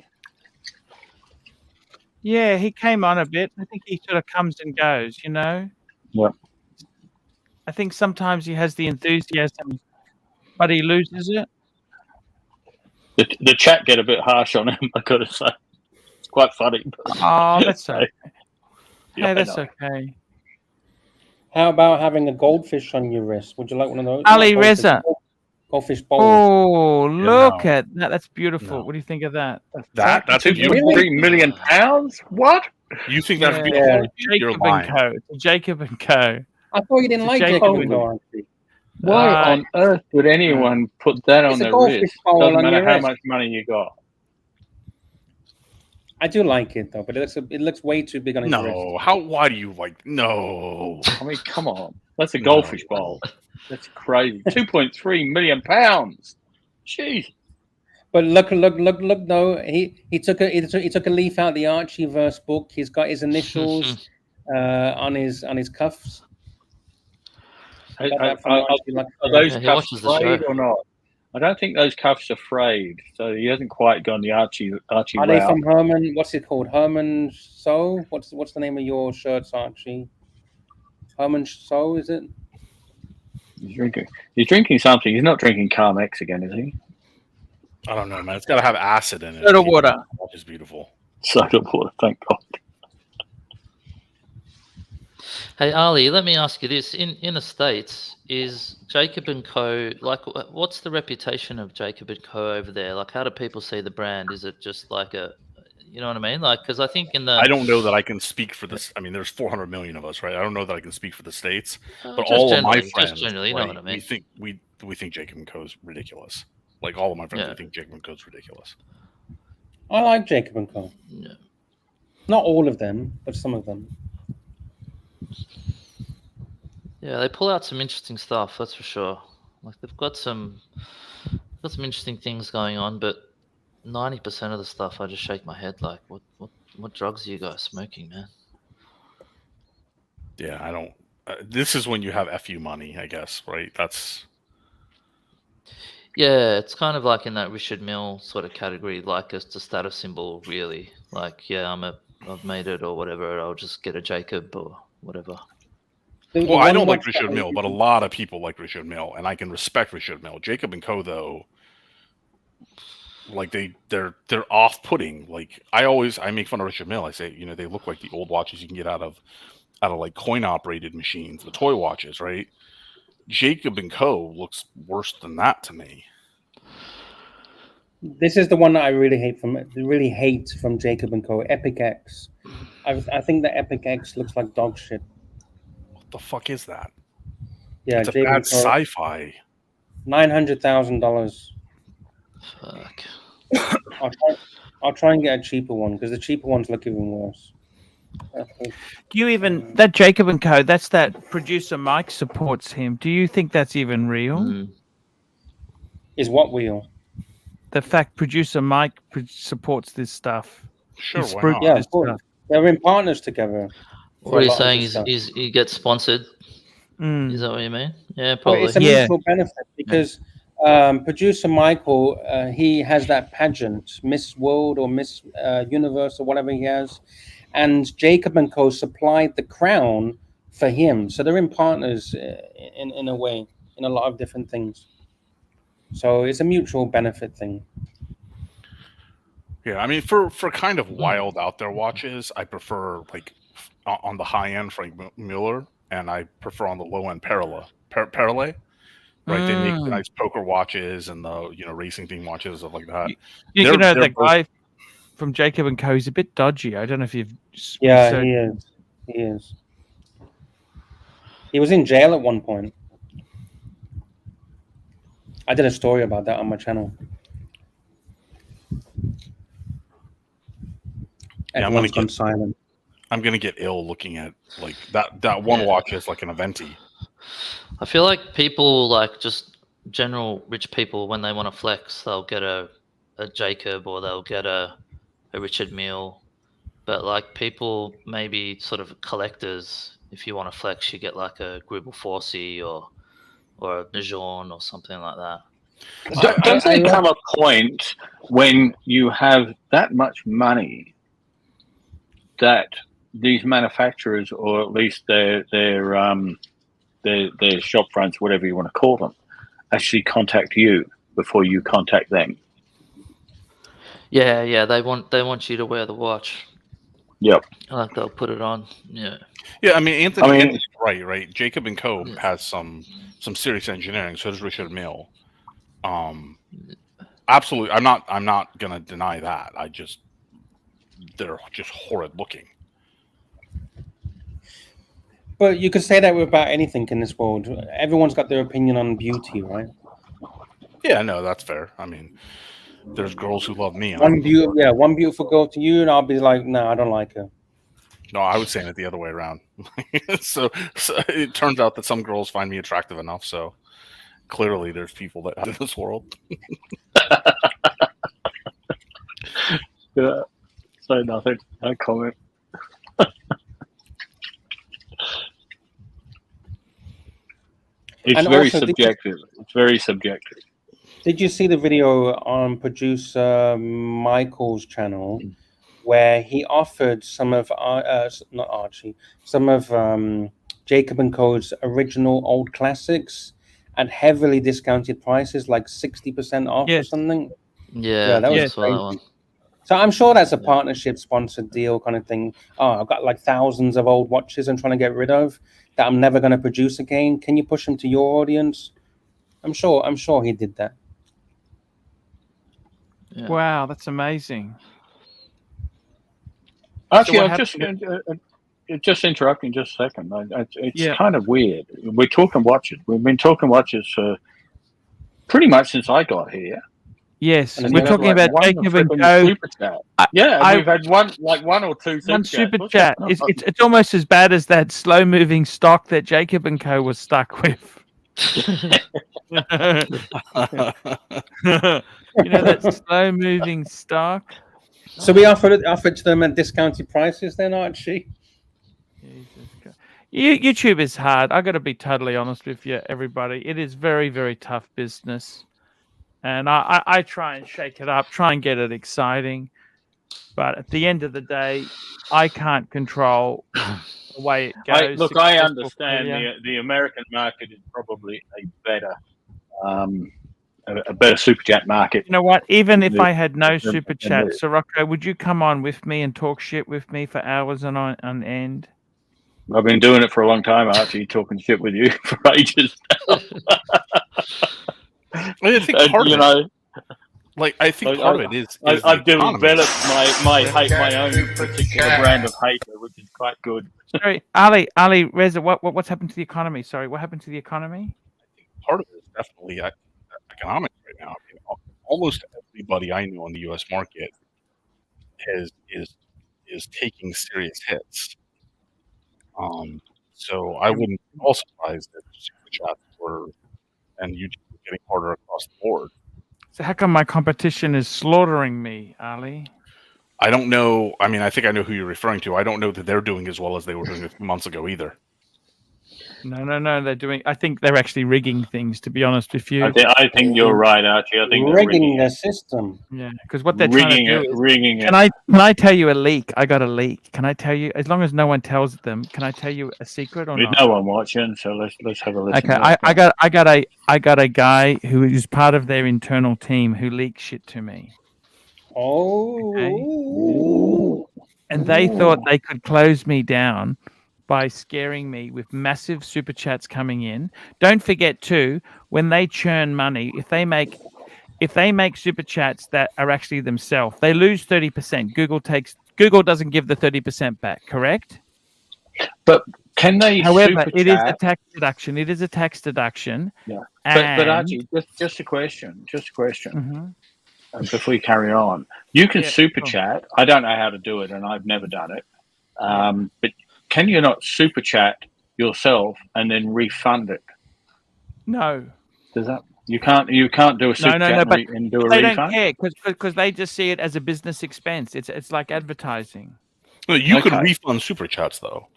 Yeah, he came on a bit. I think he sort of comes and goes, you know? Yeah. I think sometimes he has the enthusiasm, but he loses it. The chat get a bit harsh on him, I gotta say. It's quite funny. Oh, that's okay. Yeah, hey, that's okay. How about having a goldfish on your wrist? Would you like one of those? Ali Reza. Goldfish bowls. Oh, look at that. That's beautiful. No. What do you think of that? That's a beautiful. £3 million? What? You think that's beautiful? Yeah. You're Jacob lying. and Co. It's Jacob and Co. I thought you didn't like Jacob and Co. Why on earth would anyone put that on their wrist? Doesn't matter how much money you got. I do like it though, but it looks way too big on his wrist. No, why do you like? No, I mean, come on, that's a goldfish bowl. That's crazy. £2.3 million. Jeez. But look! No, he took a leaf out of the Archieverse book. He's got his initials on his cuffs. Are those cuffs frayed or not? I don't think those cuffs are frayed, so he hasn't quite gone the Archie Are route. they from Herman? What's it called? Herman So? What's the name of your shirts, Archie? Herman So, is it? He's drinking something. He's not drinking Carmex again, is he? I don't know, man. It's got to have acid in it. Soda water. Which is beautiful. Soda water, thank God. Hey Ali, let me ask you this: in the States, is Jacob and Co. like what's the reputation of Jacob and Co. over there? Like, how do people see the brand? Is it just like you know what I mean? Like, because I think I don't know that I can speak for this. I mean, there's 400 million of us, right? I don't know that I can speak for the States, but all of my friends, generally, you know what I mean? we think Jacob and Co. is ridiculous. Like all of my friends, think Jacob and Co. is ridiculous. I like Jacob and Co. Yeah. Not all of them, but some of them. Yeah, they pull out some interesting stuff, that's for sure. Like they've got some interesting things going on, but 90% of the stuff I just shake my head like, what drugs are you guys smoking, man? Yeah, I don't. This is when you have FU money, I guess, right? Yeah, it's kind of like in that Richard Mille sort of category, like it's a status symbol, really. Like, yeah, I've made it or whatever. I'll just get a Jacob or whatever. Well, I don't like Richard Mille, but a lot of people like Richard Mille, and I can respect Richard Mille. Jacob and Co. though, like they're off-putting. Like I make fun of Richard Mille. I say, they look like the old watches you can get out of like coin-operated machines, the toy watches, right? Jacob and Co. looks worse than that to me. This is the one that I really hate from Jacob and Co. Epic X. I think the Epic X looks like dog shit. What the fuck is that? Yeah, it's a bad sci-fi. $900,000. Fuck. I'll try and get a cheaper one because the cheaper ones look even worse. Do you even that Jacob and Co? That's that producer Mike supports him. Do you think that's even real? Is what real? The fact producer Mike supports this stuff. Sure, why not? Yeah, of course. They're in partners together. What are you saying? Is he gets sponsored? Is that what you mean? Yeah, probably. Well, it's a mutual benefit because producer Michael, he has that pageant, Miss World or Miss Universe or whatever he has, and Jacob and Co. supplied the crown for him. So they're in partners in a way, in a lot of different things. So it's a mutual benefit thing. Yeah, I mean, for kind of wild out there watches, I prefer like on the high end Frank Mueller, and I prefer on the low end Perle. Right? They make nice poker watches and the racing theme watches, stuff like that. You know the guy from Jacob and Co. He's a bit dodgy. I don't know if you've. Yeah, he is. He is. He was in jail at one point. I did a story about that on my channel. Everyone's gone silent. I'm gonna get ill looking at like that one watch is like an Aventi. I feel like people, like just general rich people, when they want to flex, they'll get a Jacob or they'll get a Richard Mille. But like people, maybe sort of collectors, if you want to flex, you get like a Grubel Forsey or a Njoon or something like that. Does there come a point when you have that much money that these manufacturers, or at least their shop fronts, whatever you want to call them, actually contact you before you contact them? Yeah, they want you to wear the watch. Yep. Like they'll put it on. Yeah. Yeah, I mean Anthony's right. Jacob and Co. has some serious engineering. So does Richard Mille. Absolutely, I'm not gonna deny that. They're just horrid looking. But you could say that about anything in this world. Everyone's got their opinion on beauty, right? Yeah, no, that's fair. I mean, there's girls who love me. One beautiful girl to you, and I'll be like, no, I don't like her. No, I was saying it the other way around. so it turns out that some girls find me attractive enough. So clearly, there's people that in this world. Yeah. Say nothing. No comment. It's very subjective. It's very subjective. Did you see the video on producer Michael's channel where he offered some of not Archie, some of Jacob and Co.'s original old classics at heavily discounted prices, like 60% off or something? Yeah, that was crazy. that one. So I'm sure that's a partnership sponsored deal kind of thing. Oh, I've got like thousands of old watches I'm trying to get rid of that I'm never going to produce again. Can you push them to your audience? I'm sure he did that. Yeah. Wow, that's amazing. Actually, So just interrupting just a second. It's kind of weird. We're talking watches. We've been talking watches for pretty much since I got here. Yes, And we're talking about Jacob and Co. Super chat. We've had one or two super chat. It's almost as bad as that slow moving stock that Jacob and Co. was stuck with. You know that slow moving stock. So we offered to them at discounted prices, then, Archie. YouTube is hard. I got to be totally honest with you, everybody. It is very, very tough business. And I try and shake it up, try and get it exciting. But at the end of the day, I can't control the way it goes. I understand the American market is probably a better super chat market. You know what? Even if I had no super chat, Sirocco, would you come on with me and talk shit with me for hours on end? I've been doing it for a long time, Archie, talking shit with you for ages. I think part of it is I've developed my own particular brand of hater, which is quite good. Sorry, Ali, Reza, what's happened to the economy? Sorry, what happened to the economy? Part of it is definitely economics right now. I mean, almost everybody I know in the U.S. market is taking serious hits. So I wouldn't be all surprised that super chats and YouTube getting harder across the board. So how come my competition is slaughtering me, Ali? I don't know. I mean, I think I know who you're referring to. I don't know that they're doing as well as they were doing a few months ago either. No. They're doing. I think they're actually rigging things. To be honest with you, I think you're right, Archie. I think they're rigging the system. Yeah, because what they're trying to do is rigging it. Can I tell you a leak? I got a leak. Can I tell you? As long as no one tells them, can I tell you a secret or There's not? no one watching, so let's have a listen. Okay, I got a guy who is part of their internal team who leaks shit to me. Oh. Okay? And they thought they could close me down by scaring me with massive super chats coming in. Don't forget too, when they churn money, if they make super chats that are actually themselves, they lose 30%. Google doesn't give the 30% back, correct? But can they? However, it is a tax deduction. It is a tax deduction. Yeah. But Archie, just a question. Mm-hmm. before you carry on, you can Yeah, super cool. chat. I don't know how to do it, and I've never done it. But can you not super chat yourself and then refund it? No. Does that you can't do a super chat but and do a they refund? don't care because they just see it as a business expense. It's like advertising. No, you Okay. can refund super chats though.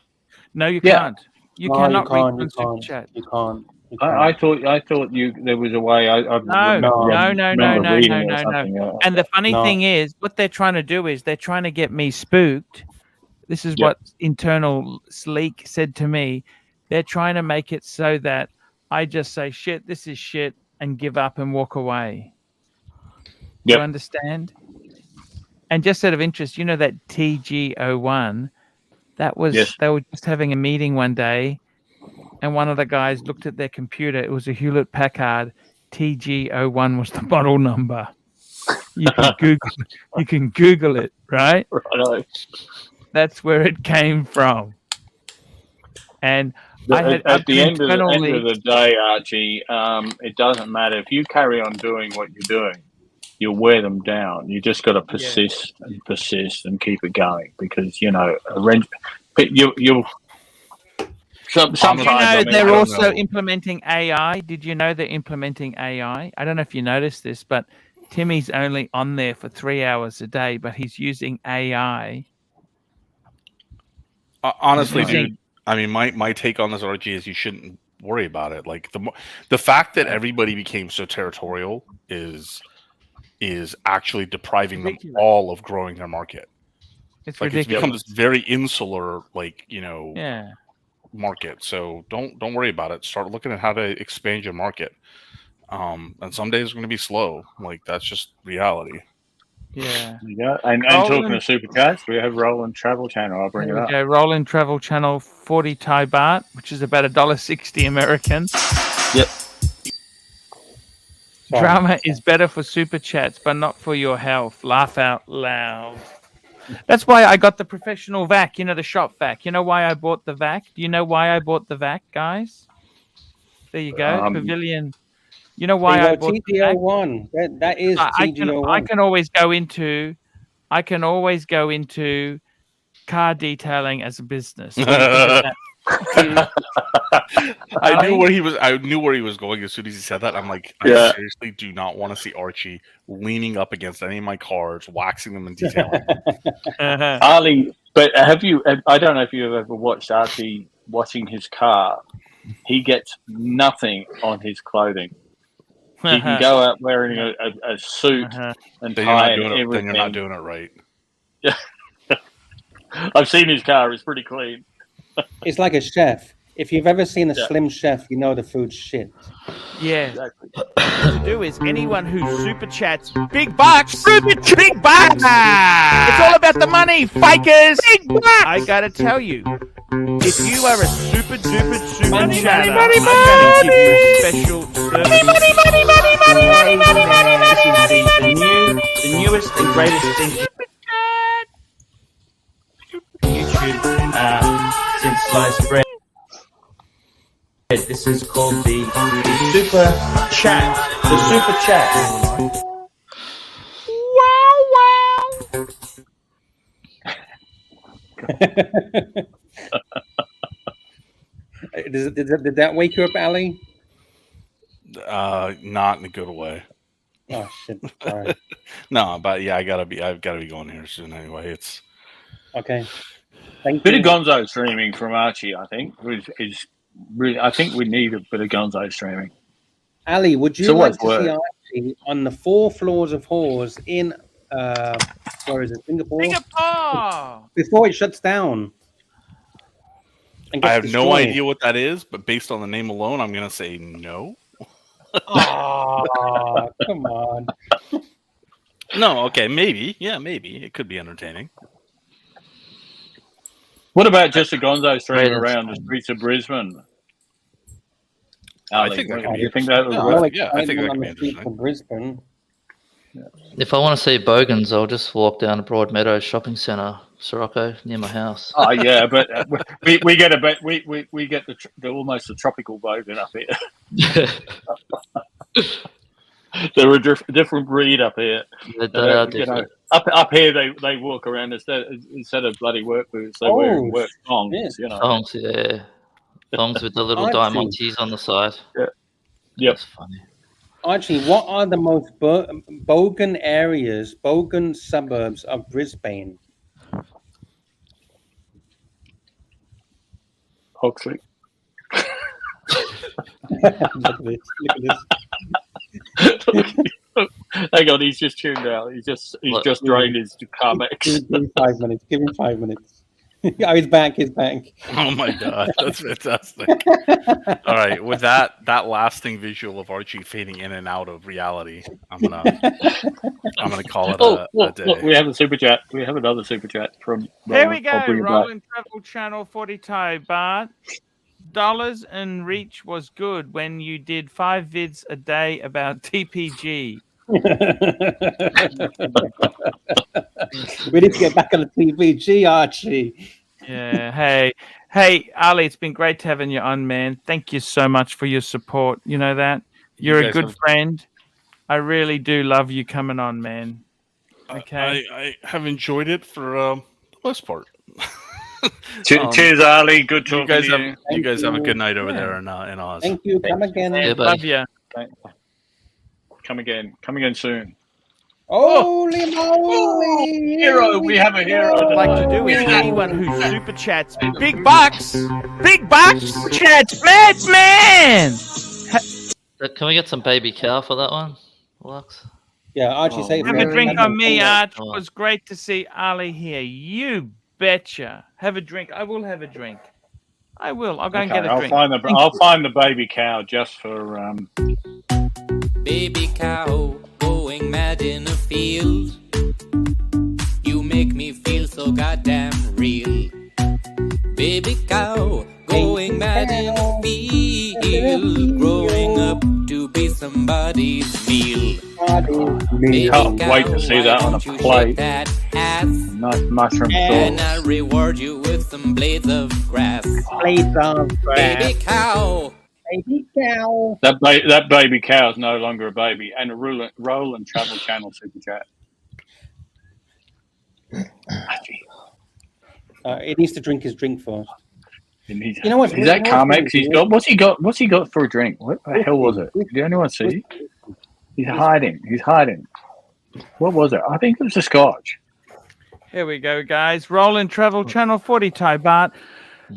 No, you Yeah. can't. You No, cannot you can't. refund super chat. You can't. I thought there was a way. I No, remember reading it or something. And the funny No. thing is, what they're trying to do is they're trying to get me spooked. This is Yep. what internal sleek said to me. They're trying to make it so that I just say shit, this is shit, and give up and walk away. Yep. You understand? And just out of interest, you know that TG01, that was Yes. they were just having a meeting one day, and one of the guys looked at their computer. It was a Hewlett Packard. TG01 was the model number. You can Google it, right? Right. That's where it came from. And I had At the end of internally- the day, Archie, it doesn't matter if you carry on doing what you're doing. You'll wear them down. You just got to persist and persist and keep it going because sometimes they're also implementing AI. Did you know they're implementing AI? I don't know if you noticed this, but Timmy's only on there for 3 hours a day, but he's using AI. Honestly, dude, I mean, my take on this, Archie, is you shouldn't worry about it. Like the fact that everybody became so territorial is actually depriving them all of growing their market. It's like ridiculous. it's become this very insular, market. So don't worry about it. Start looking at how to expand your market. And some days are going to be slow. Like that's just reality. Yeah. Yeah. And talking of super chats, we have Roland Travel Channel. I'll bring it up. Okay, Roland Travel Channel, 40 Thai baht, which is about $1.60 American. Yep. Drama is better for super chats, but not for your health. Laugh out loud. That's why I got the professional vac, the shop vac. You know why I bought the vac? Do you know why I bought the vac, guys? There you go. Pavilion. You know why I bought the vac? TG01. That is TG01. I can always go into car detailing as a business. What do you think of that? I knew where he was going as soon as he said that. I'm like, I seriously do not want to see Archie leaning up against any of my cars, waxing them and detailing them. Ali, but I don't know if you've ever watched Archie washing his car. He gets nothing on his clothing. He can go out wearing a suit and tie and everything. Then you're not doing it right. Yeah. I've seen his car. It's pretty clean. It's like a chef. If you've ever seen a slim chef, you know the food's shit. Yeah. Exactly. What to do is anyone who super chats big bucks, big bucks. It's all about the money, fakers. Big bucks. I gotta tell you, if you are a super chatter, I'm gonna give you a special service. The newest and greatest thing YouTube since sliced bread. This is called the super chat. The super chat. Did that wake you up, Ali? Not in a good way. Oh shit! Sorry. No, but yeah, I've got to be going here soon anyway. It's okay. Thank you. Bit of Gonzo streaming from Archie, I think, is really. I think we need a bit of Gonzo streaming. Ali, would you like to see Archie on the 4 floors of Whores in where is it? Singapore? Before it shuts down. I have no idea what that is, but based on the name alone, I'm gonna say no. Oh, come on. No, okay, maybe. Yeah, maybe. It could be entertaining. What about just a Gonzo stream around the streets of Brisbane? Ali, I think that could be. You think that would work? Yeah, I think that could be interesting. Brisbane. Yeah. If I want to see Bogans, I'll just walk down to Broadmeadows Shopping Centre, Sirocco, near my house. Oh yeah, but we get we get the almost the tropical bogan up here. They're a different breed up here. They are different. Up here, they walk around instead of bloody work boots, they wear work thongs. Yeah. You know, Thongs, yeah. Thongs with the little diamantes on the side. Yeah. Yep. That's funny. Archie, what are the most bogan suburbs of Brisbane? Oxley. Look at this. Hang on, he's just tuned out. He's just drained his Carmex. Give him 5 minutes. Give him 5 minutes. Oh, he's back. He's back. Oh my god, that's fantastic! All right, with that lasting visual of Archie fading in and out of reality, I'm gonna call it a day. Look, we have a super chat. We have another super chat from. Here we go. Rolling Travel Channel 40 Thai Bart. Dollars and reach was good when you did 5 vids a day about TPG. We need to get back on the TPG, Archie. Yeah. Hey, Ali, it's been great having you on, man. Thank you so much for your support. You know that? You're a good friend. I really do love you coming on, man. Okay. I have enjoyed it for the most part. Cheers, Ali. Good talking to you. You guys have a good night over there in Oz. Thank you. Come again. Yeah, love you. Come again soon. Holy moly! Hero, we have a hero. What I'd like to do is anyone who super chats big bucks chats man. Can we get some baby cow for that one, Lux? Yeah, Archie, say Have a drink on me, Arch. It was great to see Ali here. You betcha. Have a drink. I will have a drink. I will. I'll go and get a drink. I'll find the baby cow just for Baby cow going mad in a field. You make me feel so goddamn real. Baby cow going mad in a field. Growing up to be somebody's meal. Can't wait to see that on a plate. Nice mushroom And sauce. I'll reward you with some blades of grass. Blades of grass. Baby cow. Baby cow. That baby cow is no longer a baby. And a Roland Travel Channel super chat. It needs to drink his drink first. You know what? Is that Carmex he's got? What's he got for a drink? What the hell was it? Did anyone see? He's hiding. What was it? I think it was a scotch. Here we go, guys. Roland Travel Channel 40 Thai Bart.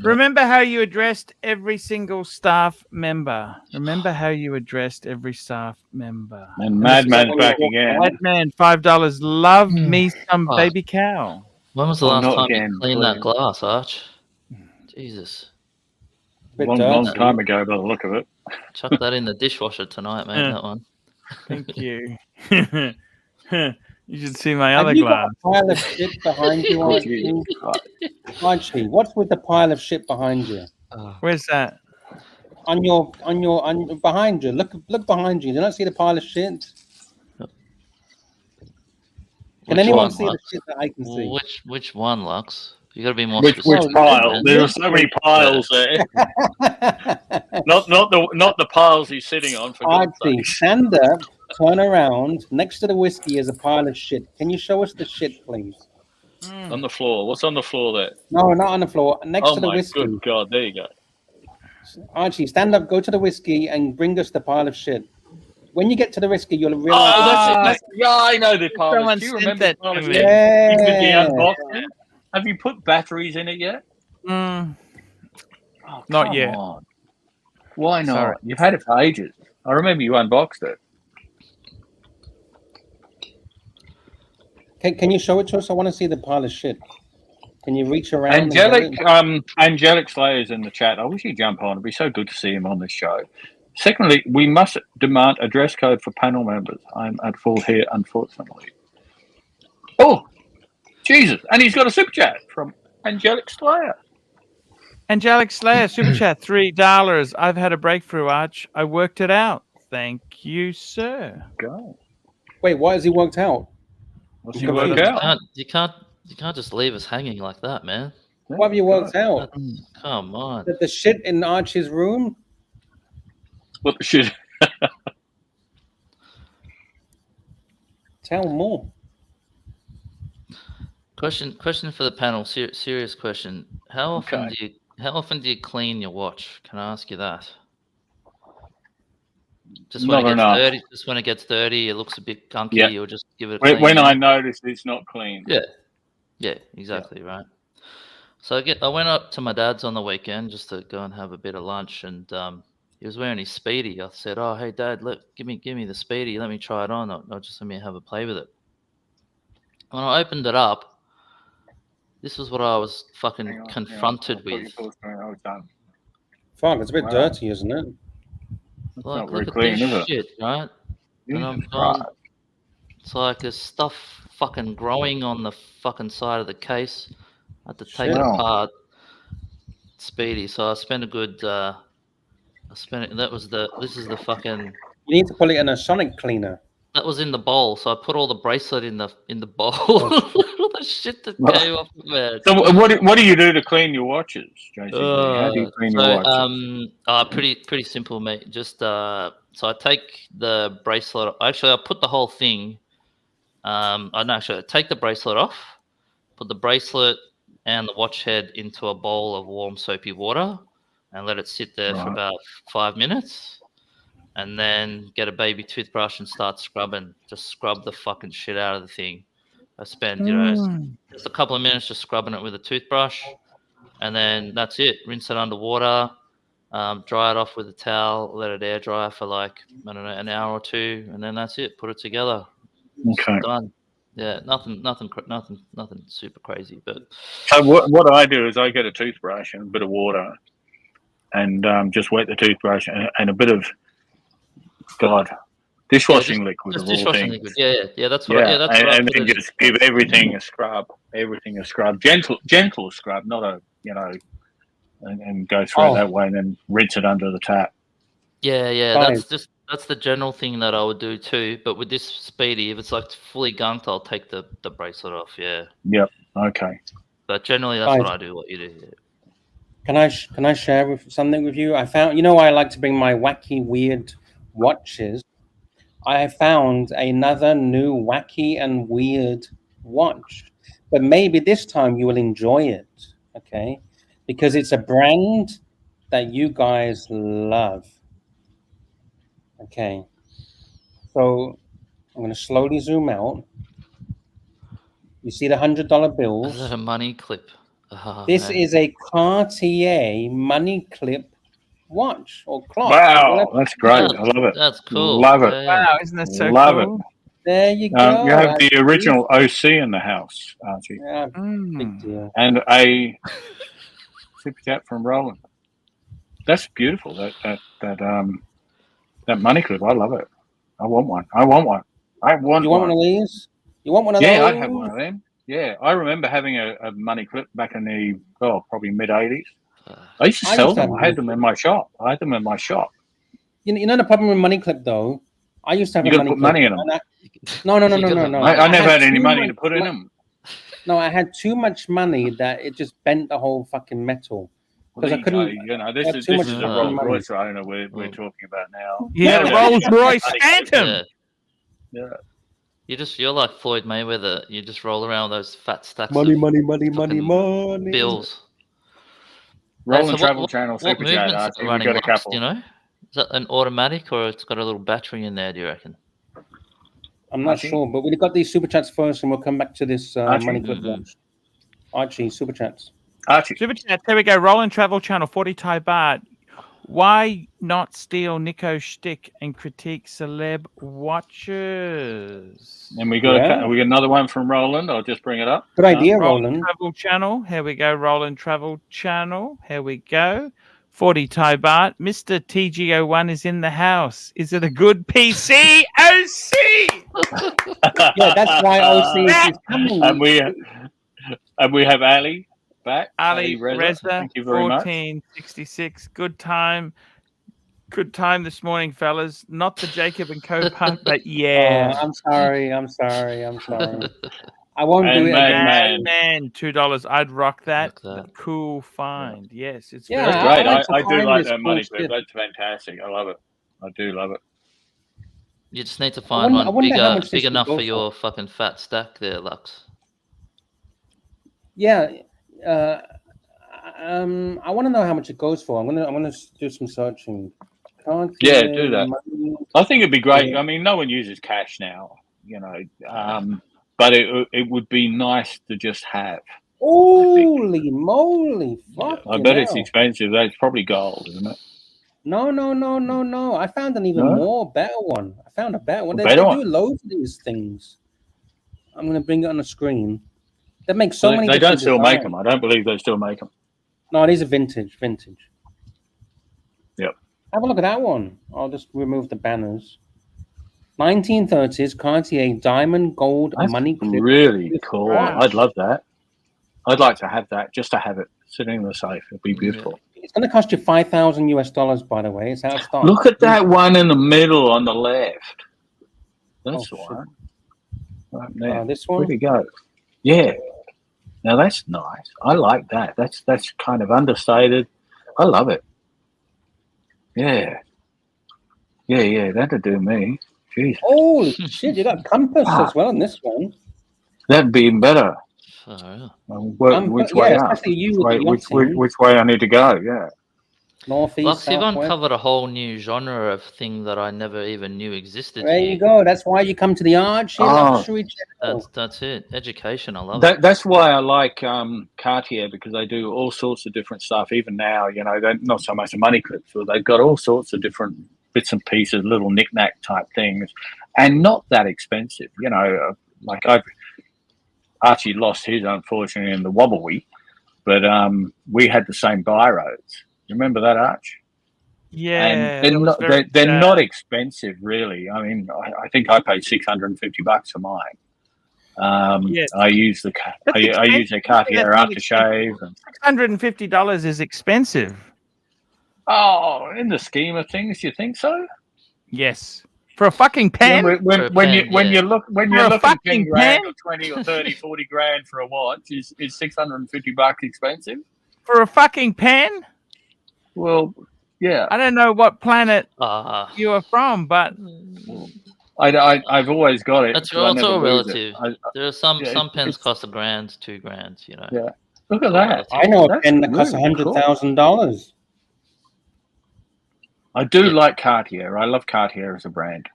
Remember how you addressed every single staff member. And Madman's back again. Madman, $5. Love me some baby cow. When was the last time you cleaned that glass, Arch? Jesus. Long time ago, by the look of it. Chuck that in the dishwasher tonight, mate. That one. Thank you. You should see my other glass. Got a pile of shit behind you, Archie, what's with the pile of shit behind you? Where's that? On behind you. Look behind you. Do you not see the pile of shit? Can anyone see the shit that I can see? Which one, Lux? You got to be more Which specific. pile? There are so many piles there. not the piles he's sitting on. For Archie, stand up, turn around. Next to the whiskey is a pile of shit. Can you show us the shit, please? On the floor. What's on the floor there? No, not on the floor. Next to the whiskey. Oh my good God! There you go. Archie, stand up, go to the whiskey, and bring us the pile of shit. When you get to the whiskey, you'll realize. That's yeah, I know the pile. Someone Do you sent remember that the pile? to me. Yeah. Have you put batteries in it yet? Not come yet. on. Why not? Sorry. You've had it for ages. I remember you unboxed it. Can you show it to us? I want to see the pile of shit. Can you reach around? Angelic Slayer's in the chat. I wish he'd jump on. It'd be so good to see him on this show. Secondly, we must demand a dress code for panel members. I'm at fault here, unfortunately. Oh, Jesus. And he's got a super chat from Angelic Slayer. Angelic Slayer, super chat, $3. I've had a breakthrough, Arch. I worked it out. Thank you, sir. Go. Wait, why has he worked out? What's he worked out? You can't just leave us hanging like that, man. What have you worked out? Come on. The shit in Archie's room? What the shit? Tell more. Question for the panel. Serious question. How often do you clean your watch? Can I ask you that? Just when Not it gets enough. dirty. Just when it gets dirty, it looks a bit gunky. Yeah. You'll just give it a clean. When I notice it's not clean. Yeah, exactly right. So I went up to my dad's on the weekend just to go and have a bit of lunch, and he was wearing his Speedy. I said, "Oh, hey, Dad, look, give me the Speedy. Let me try it on. Or just let me have a play with it." When I opened it up, this was what I was fucking confronted with. Fuck, it's a bit dirty, isn't it? Like, look at this shit, right? And I'm gone. It's like there's stuff fucking growing on the fucking side of the case. I had to take it apart. Speedy. So I spent a good. This is the fucking. You need to put it in a sonic cleaner. That was in the bowl, so I put all the bracelet in the bowl. All the shit that came off of it. So what do you do to clean your watches, JCB? How do you clean your watches? Pretty simple, mate. Just so I take the bracelet. Actually, I put the whole thing. I take the bracelet off, put the bracelet and the watch head into a bowl of warm soapy water, and let it sit there for about 5 minutes. And then get a baby toothbrush and start scrubbing. Just scrub the fucking shit out of the thing. I spend, just a couple of minutes just scrubbing it with a toothbrush. And then that's it. Rinse it underwater. Dry it off with a towel. Let it air dry for like, I don't know, an hour or two. And then that's it. Put it together. Okay. It's done. Yeah, nothing super crazy. But so what I do is I get a toothbrush and a bit of water and just wet the toothbrush and a bit of dishwashing liquid. Just dishwashing liquid. Yeah. That's what. Yeah, and then just give everything a scrub. Everything a scrub. Gentle scrub, not a and go through it that way, and then rinse it under the tap. Yeah. That's the general thing that I would do too. But with this Speedy, if it's like fully gunked, I'll take the bracelet off. Yeah. Yep. Okay. But generally, that's what I do. What you do. Yeah. Can I share something with you? I found. I like to bring my wacky, weird watches. I found another new wacky and weird watch, but maybe this time you will enjoy it, okay? Because it's a brand that you guys love. Okay, so I'm going to slowly zoom out. You see the $100 bills? Is that a money clip? This is a Cartier money clip watch or clock. Wow, that's great. I love it. That's cool. Love it. Wow, isn't that so love cool? It. There you go. You have the original OC in the house, Archie. Yeah, big deal. And a super chat from Roland. That's beautiful. That money clip. I love it. I want one. You want one of these? You want one of those? Yeah, I have one of them. Yeah, I remember having a money clip back in the probably mid '80s. I used to sell them. I had them in my shop. You know the problem with money clip though. I used to have a money clip. Money in them. No. I never had any money to put in them. No, I had too much money that it just bent the whole fucking metal. Because I couldn't. This is a Rolls Royce. I don't know what we're talking about now. Yeah, Rolls Royce Phantom. Yeah. You're like Floyd Mayweather. You just roll around with those fat stacks money of bills. Rolling Travel Channel Super Chat. We got a couple. Is that an automatic or it's got a little battery in there? Do you reckon? I'm not sure, but we've got these super chats first, and we'll come back to this money clip watch. Archie, super chats. Super chats. There we go. Rolling Travel Channel 40 Thai baht. Why not steal Nico's shtick and critique celeb watches? And we got another one from Roland. I'll just bring it up. Good idea, Roland. Travel Channel. Here we go. Roland Travel Channel. Here we go. 40 Thai baht. Mr. TG01 is in the house. Is it a good PC? OC! Yeah, that's why OC is coming. And we have Ali back. Ali Reza, thank you very much. 1466. Good time this morning, fellas. Not the Jacob and Co punt, but yeah. Oh, I'm sorry. I won't do it again. Man, $2. I'd rock that. Cool find. Yes, it's great. I do like that money clip. That's fantastic. I love it. I do love it. You just need to find I one wonder how much big this would enough go for for. your fucking fat stack there, Lux. Yeah. I want to know how much it goes for. I'm gonna do some searching. Yeah, do that. Money. I think it'd be great. Yeah. I mean, no one uses cash now, you know, but it would be nice to just have. Holy moly! Fuck I bet it's expensive. That's probably gold, isn't it? No. I found an even more better one. I found a better one. They do loads of these things. I'm gonna bring it on the screen. They make so many. They don't different still make designs. them. I don't believe they still make them. No, these are vintage. Yep. Have a look at that one. I'll just remove the banners. 1930s Cartier diamond gold money clip. Really cool. Wow. I'd love that. I'd like to have that, just to have it sitting in the safe. It'd be beautiful. It's going to cost you $5,000 US, by the way. It's how it starts. Look at that one in the middle on the left. That's the one. Right there. This one? Where'd it go? Yeah. Now that's nice. I like that. That's kind of understated. I love it. Yeah. Yeah. That'd do me. Jeez. Holy shit! You got compass as well on this one. That'd be even better. Which way up? Which way I need to go? Yeah. Northeast, Lux, you've uncovered a whole new genre of thing that I never even knew existed. There you go. That's why you come to the Archie Luxury Show. That's it. Education. I love it. That's why I like Cartier, because they do all sorts of different stuff. Even now, you know, they're not so much the money clips, but they've got all sorts of different bits and pieces, little knick-knack type things, and not that expensive. You know, like Archie lost his, unfortunately, in the Wobbly, but we had the same buy roads. You remember that, Arch? Yeah. And they're not expensive, really. I mean, I think I paid $650 for mine. Yes. I use a Cartier aftershave. $650 is expensive. Oh, in the scheme of things, you think so? Yes. For a fucking pen? Yeah, when you're looking 10 grand or 20 or 30, 40 grand for a watch, is $650 expensive? For a fucking pen? Well, yeah. I don't know what planet you are from, but I've always got it. That's all relative. There are some pens cost $1,000, $2,000. You know. Yeah. Look at that. I know a pen that costs $100,000. I do like Cartier. I love Cartier as a brand.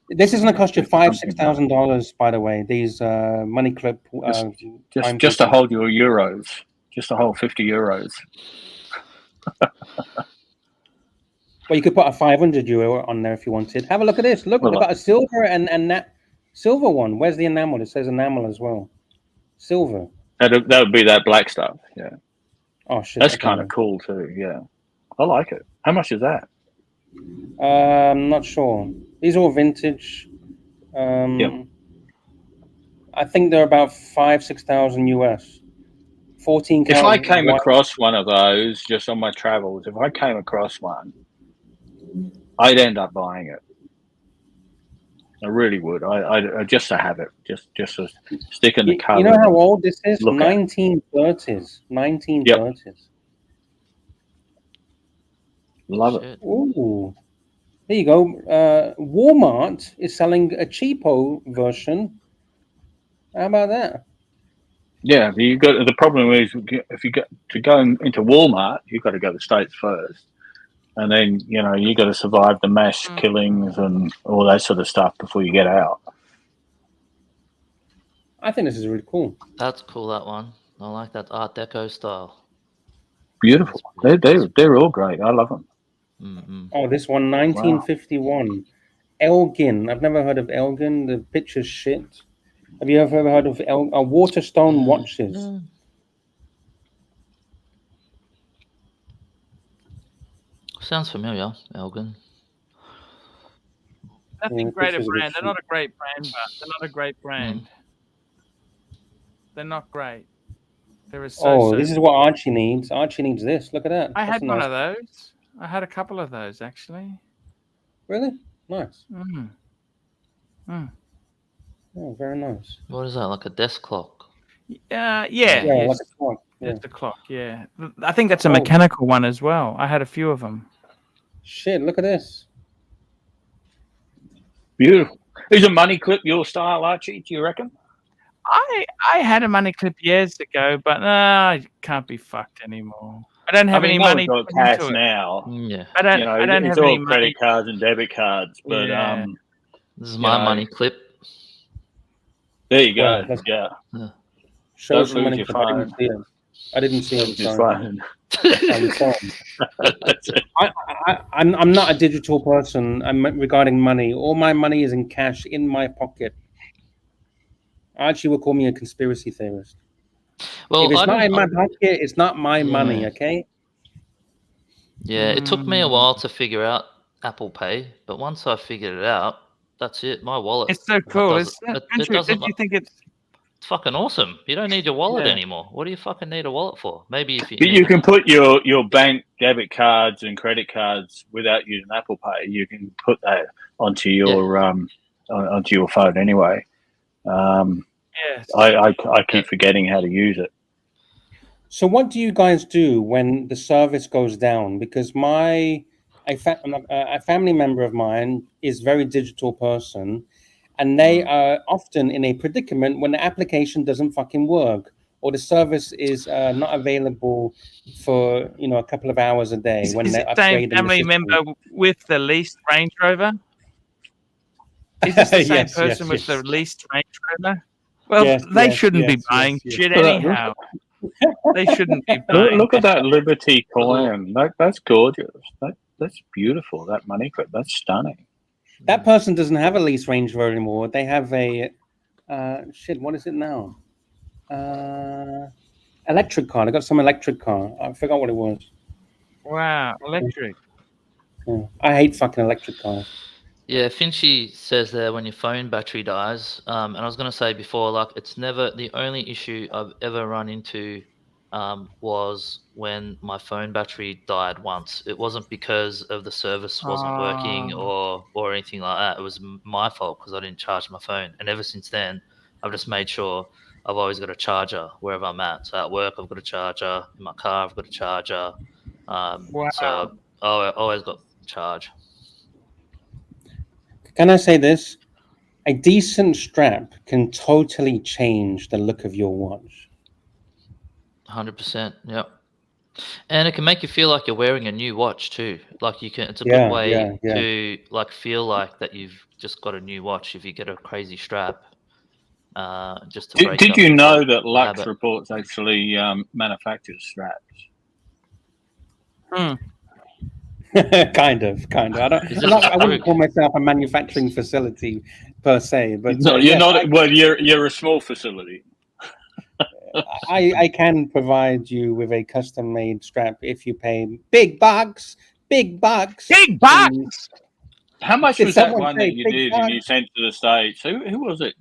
This is going to cost you $5,000-$6,000, by the way. These money clip. Just to hold your euros. Just to hold 50 euros. Well, you could put a 500 euro on there if you wanted. Have a look at this. Look, they've got a silver and that silver one. Where's the enamel? It says enamel as well. Silver. That would be that black stuff. Yeah. Oh shit. That's kind of cool too. Yeah. I like it. How much is that? I'm not sure. These are all vintage. Yep. I think they're about $5,000-$6,000 US. 14. If I came across one of those just on my travels, if I came across one, I'd end up buying it. I really would. I just to have it, just to stick in the cover. You know how old this is? 1930s. 1930s. Yep. Love it. Ooh. There you go. Walmart is selling a cheapo version. How about that? Yeah, the problem is if you get to go into Walmart, you've got to go to the States first, and then you got to survive the mass killings and all that sort of stuff before you get out. I think this is really cool. That's cool. That one. I like that Art Deco style. Beautiful. They're all great. I love them. Mm-hmm. Oh, this one, 1951. Wow. Elgin. I've never heard of Elgin. The picture's shit. Have you ever heard of Waterstone watches? Sounds familiar, Elgin. Nothing great a brand. They're not a great brand, but they're not a great brand. They're not great. They're this is what Archie needs. Archie needs this. Look at that. I had one of those. I had a couple of those, actually. Really? Nice. Oh, very nice. What is that? Like a desk clock? Yeah, like a clock. It's a clock, yeah. I think that's a mechanical one as well. I had a few of them. Shit, look at this. Beautiful. Is a money clip your style, Archie? Do you reckon? I had a money clip years ago, but I can't be fucked anymore. I don't have any no money one's to got put cash into it. Yeah. now. I don't it's have any all credit money. cards and debit cards. But Yeah. This is my money clip. There you go. Well, yeah. Show Don't some lose money your clip. phone. I didn't see him. Your Sorry. phone. I'm sorry. I'm not a digital person. Regarding money. All my money is in cash in my pocket. Archie will call me a conspiracy theorist. Well, if it's not in my pocket, it's not my money. Okay. Yeah, it took me a while to figure out Apple Pay, but once I figured it out, that's it. My wallet. It's so cool. It doesn't. Don't you think it's fucking awesome? You don't need your wallet anymore. What do you fucking need a wallet for? Maybe if you. But you can put your bank debit cards and credit cards without using Apple Pay. You can put that onto your onto your phone anyway. Yes. I keep forgetting how to use it. So what do you guys do when the service goes down? Because a family member of mine is a very digital person, and they are often in a predicament when the application doesn't fucking work or the service is not available for a couple of hours a day when they're upgrading the same family the system. member with the leased Range Rover? Is this the same person with the leased Range Rover? Well, they shouldn't be buying shit anyhow. They shouldn't be buying. Look at that Liberty coin. That's gorgeous. That's beautiful. That money clip. That's stunning. That person doesn't have a lease Range Rover anymore. They have a what is it now? Electric car. They got some electric car. I forgot what it was. Wow, electric. Yeah. I hate fucking electric cars. Yeah, Finchy says there when your phone battery dies, and I was going to say before, like, it's never the only issue I've ever run into was when my phone battery died once. It wasn't because of the service wasn't working or anything like that. It was my fault because I didn't charge my phone. And ever since then, I've just made sure I've always got a charger wherever I'm at. So at work, I've got a charger. In my car, I've got a charger. So I always got charge. Can I say this? A decent strap can totally change the look of your watch. 100%. Yep. And it can make you feel like you're wearing a new watch too. Like you can. It's a good way to like feel like that you've just got a new watch if you get a crazy strap. Just to break did up you know the that Lux habit. Reports actually manufactures straps? kind of. I wouldn't call myself a manufacturing facility per se, but no, you're not. Well, you're a small facility. I can provide you with a custom-made strap if you pay big bucks. Big bucks. How much was that one that you did and you sent to the States? Who was it?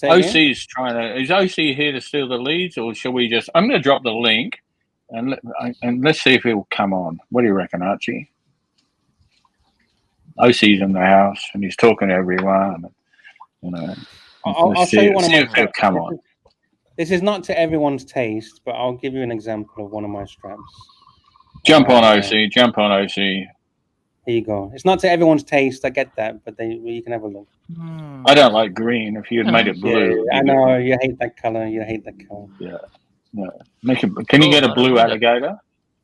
OC's trying to. Is OC here to steal the leads, or shall we just? I'm going to drop the link, and let's see if it will come on. What do you reckon, Archie? OC's in the house and he's talking to everyone. I'll show you one of my straps. Come on. This is not to everyone's taste, but I'll give you an example of one of my straps. Jump on OC. Jump on OC. Here you go. It's not to everyone's taste. I get that, but you can have a look. I don't like green. If you had made it blue, I know you hate that color. Yeah. No. Can you get a blue alligator?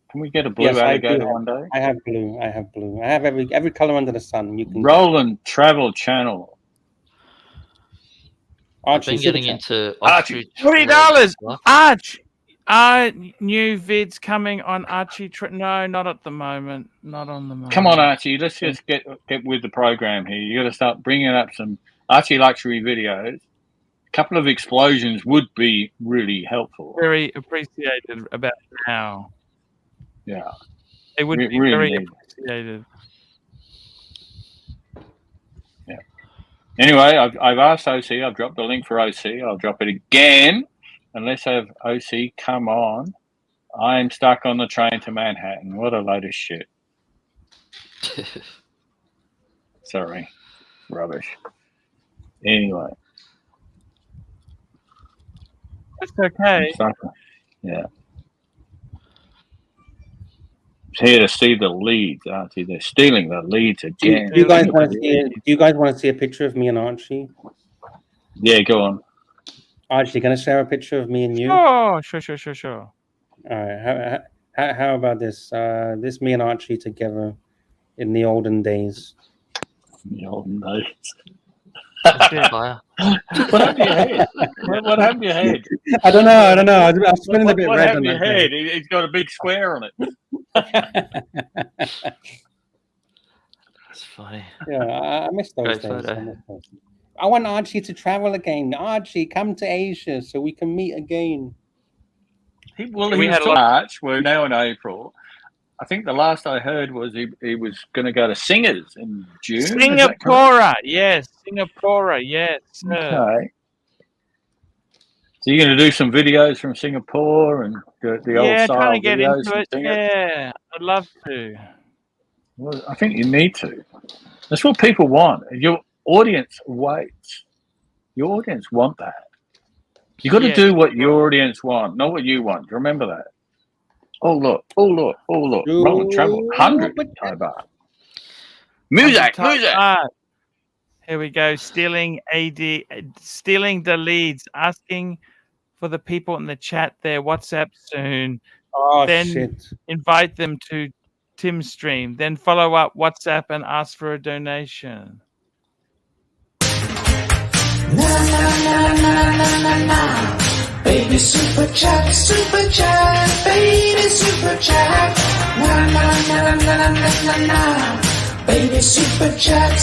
Can we get a blue alligator one day? I have blue. I have every color under the sun. You can Roland Travel Channel. Archie, I've been getting into $20. New vids coming on Archie. No, not at the moment. Not on the moment. Come on, Archie. Let's just get with the program here. You got to start bringing up some Archie luxury videos. A couple of explosions would be really helpful. Very appreciated about now. Yeah, it would be very appreciated. Yeah. Anyway, I've asked OC. I've dropped the link for OC. I'll drop it again. And let's have OC come on. I'm stuck on the train to Manhattan. What a load of shit. Sorry. Rubbish. Anyway. That's okay. Yeah. here to see the leads, Archie. They're stealing the leads Do again. you guys want to see? Do you guys want to see a picture of me and Archie? Yeah, go on. Archie, can I share a picture of me and you? Oh, sure. All right. How about this? This me and Archie together in the olden days. The olden days. Fire. What happened to your head? What happened to your head? I don't know. I'm spinning a bit What red happened on to your that head? It's got a big square on it. That's funny. Yeah, I miss those Great days. photo. I want Archie to travel again. Archie, come to Asia so we can meet again. He was March. We're now in April. I think the last I heard was he was going to go to Singers in June. Singapore, yes. Singapore, yes. Okay. So you're going to do some videos from Singapore and the old style trying to get videos into from it. Singapore? Yeah, I'd love to. Well, I think you need to. That's what people want. Your audience waits. Your audience want that. You got to do what your audience want, not what you want. Remember that. Oh look! Roman travel 100 Thai baht. Music. Here we go. Stealing the leads. Asking for the people in the chat there. WhatsApp soon. Oh then shit! Invite them to Tim's stream. Then follow up WhatsApp and ask for a donation. Baby super chat, baby super chat. Baby super chat,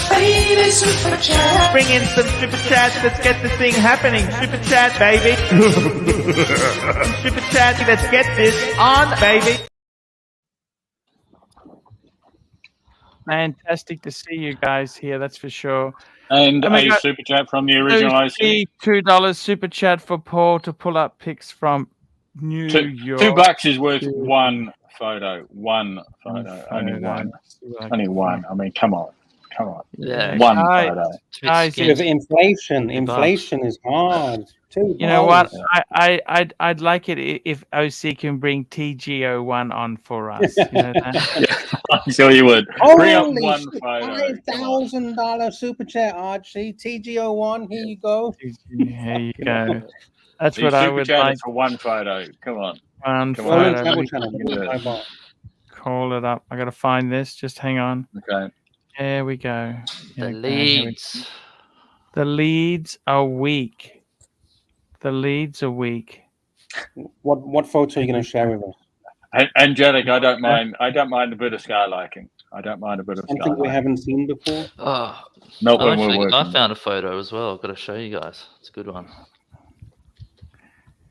baby super chat. Bring in some super chats, let's get the thing happening. Super chat, baby. Super chat, let's get this on, baby. Fantastic to see you guys here, that's for sure. And a super chat from the original IC. $2 super chat for Paul to pull up pics from New York. $2 is worth one photo. One photo. Only one. Only one. I mean, come on. Yeah. One photo. Guys, with inflation is hard. You know what? I'd like it if OC can bring TG01 on for us. You know that? I'm sure you would. Bring up one photo. $5,000 super chat, Archie. TG01. Here you go. Here you go. That's what I would like. For one photo. Come on. One photo. Call it up. I got to find this. Just hang on. Okay. There we go. The leads. The leads are weak. The leads are weak. What photo are you going to share with us? Angelic, I don't mind a bit of skylighting. I don't mind a bit of something we haven't seen before. Oh, not when we're working. I found a photo as well. I've got to show you guys. It's a good one.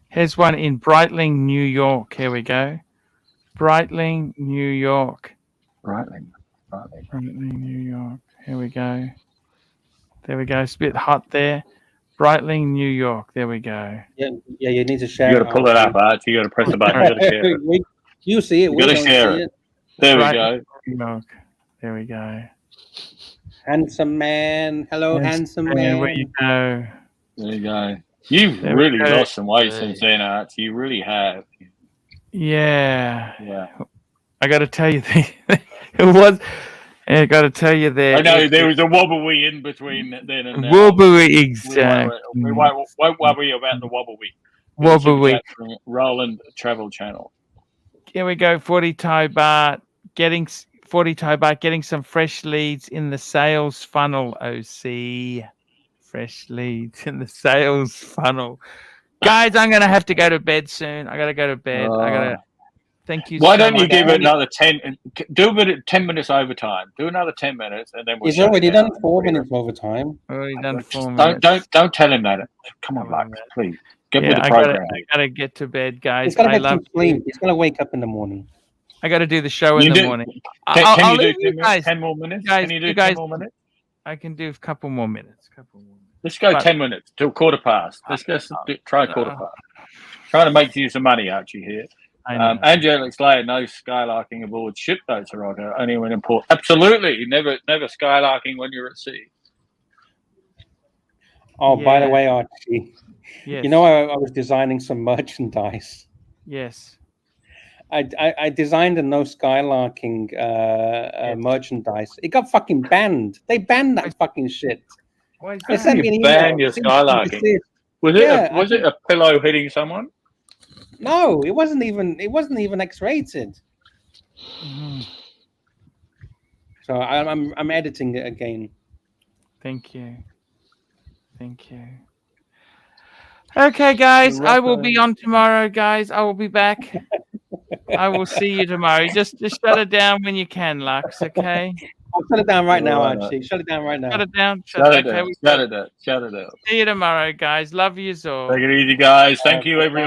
Here's one in Breitling, New York. Here we go. Breitling, New York. Breitling, New York. Here we go. There we go. It's a bit hot there. Breitling, New York. There we go. Yeah. You need to share. You got to pull it up, Archie. You got to press the button. You got to share it. You see it. You got to share it. There we go. New York. There we go. Handsome man. Hello, handsome man. Where you go? There you go. You've really lost some weight since then, Archie. You really have. Yeah. I got to tell you, it was. I got to tell you there. I know there was a wobbly in between then and now. Wobbly, exactly. We won't worry about the wobbly. Wobbly. Roland Travel Channel. Here we go. 40 Thai baht. Getting 40 Thai baht. Getting some fresh leads in the sales funnel. OC. Fresh leads in the sales funnel. Guys, I'm gonna have to go to bed soon. I gotta go to bed. Thank you. Why don't you give it another 10? Do it at 10 minutes overtime. Do another 10 minutes, and then we'll. He's already done 4 minutes overtime. Already done 4 minutes. Don't tell him that. Come on, Max, please. Get with the program. I gotta get to bed, guys. He's gotta get some sleep. He's gonna wake up in the morning. I gotta do the show in the morning. Can you do 10 more minutes? Can you do 10 more minutes? I can do a couple more minutes. Let's go 10 minutes till 15:15. Let's just try 15:15. Trying to make you some money, Archie, here. Angelic Slayer, no skylarking aboard ship, though, Toronto. Only when in port. Absolutely. Never skylarking when you're at sea. Oh, by the way, Archie, yes. you know I was designing some merchandise. Yes. I designed a no skylarking merchandise. It got fucking banned. They banned that fucking shit. Why is They that? sent me an Ban email. your skylarking. Was it a pillow hitting someone? No, it wasn't even X-rated. So I'm editing it again. Thank you. Thank you. Okay, guys, I will be on tomorrow, guys. I will be back. I will see you tomorrow. Just shut it down when you can, Lux, okay? I'll shut it down right now, Archie. Shut it down right now. Shut it down. Shut it down. Shut it down. See you tomorrow, guys. Love you all. Take it easy, guys. Thank you, everyone.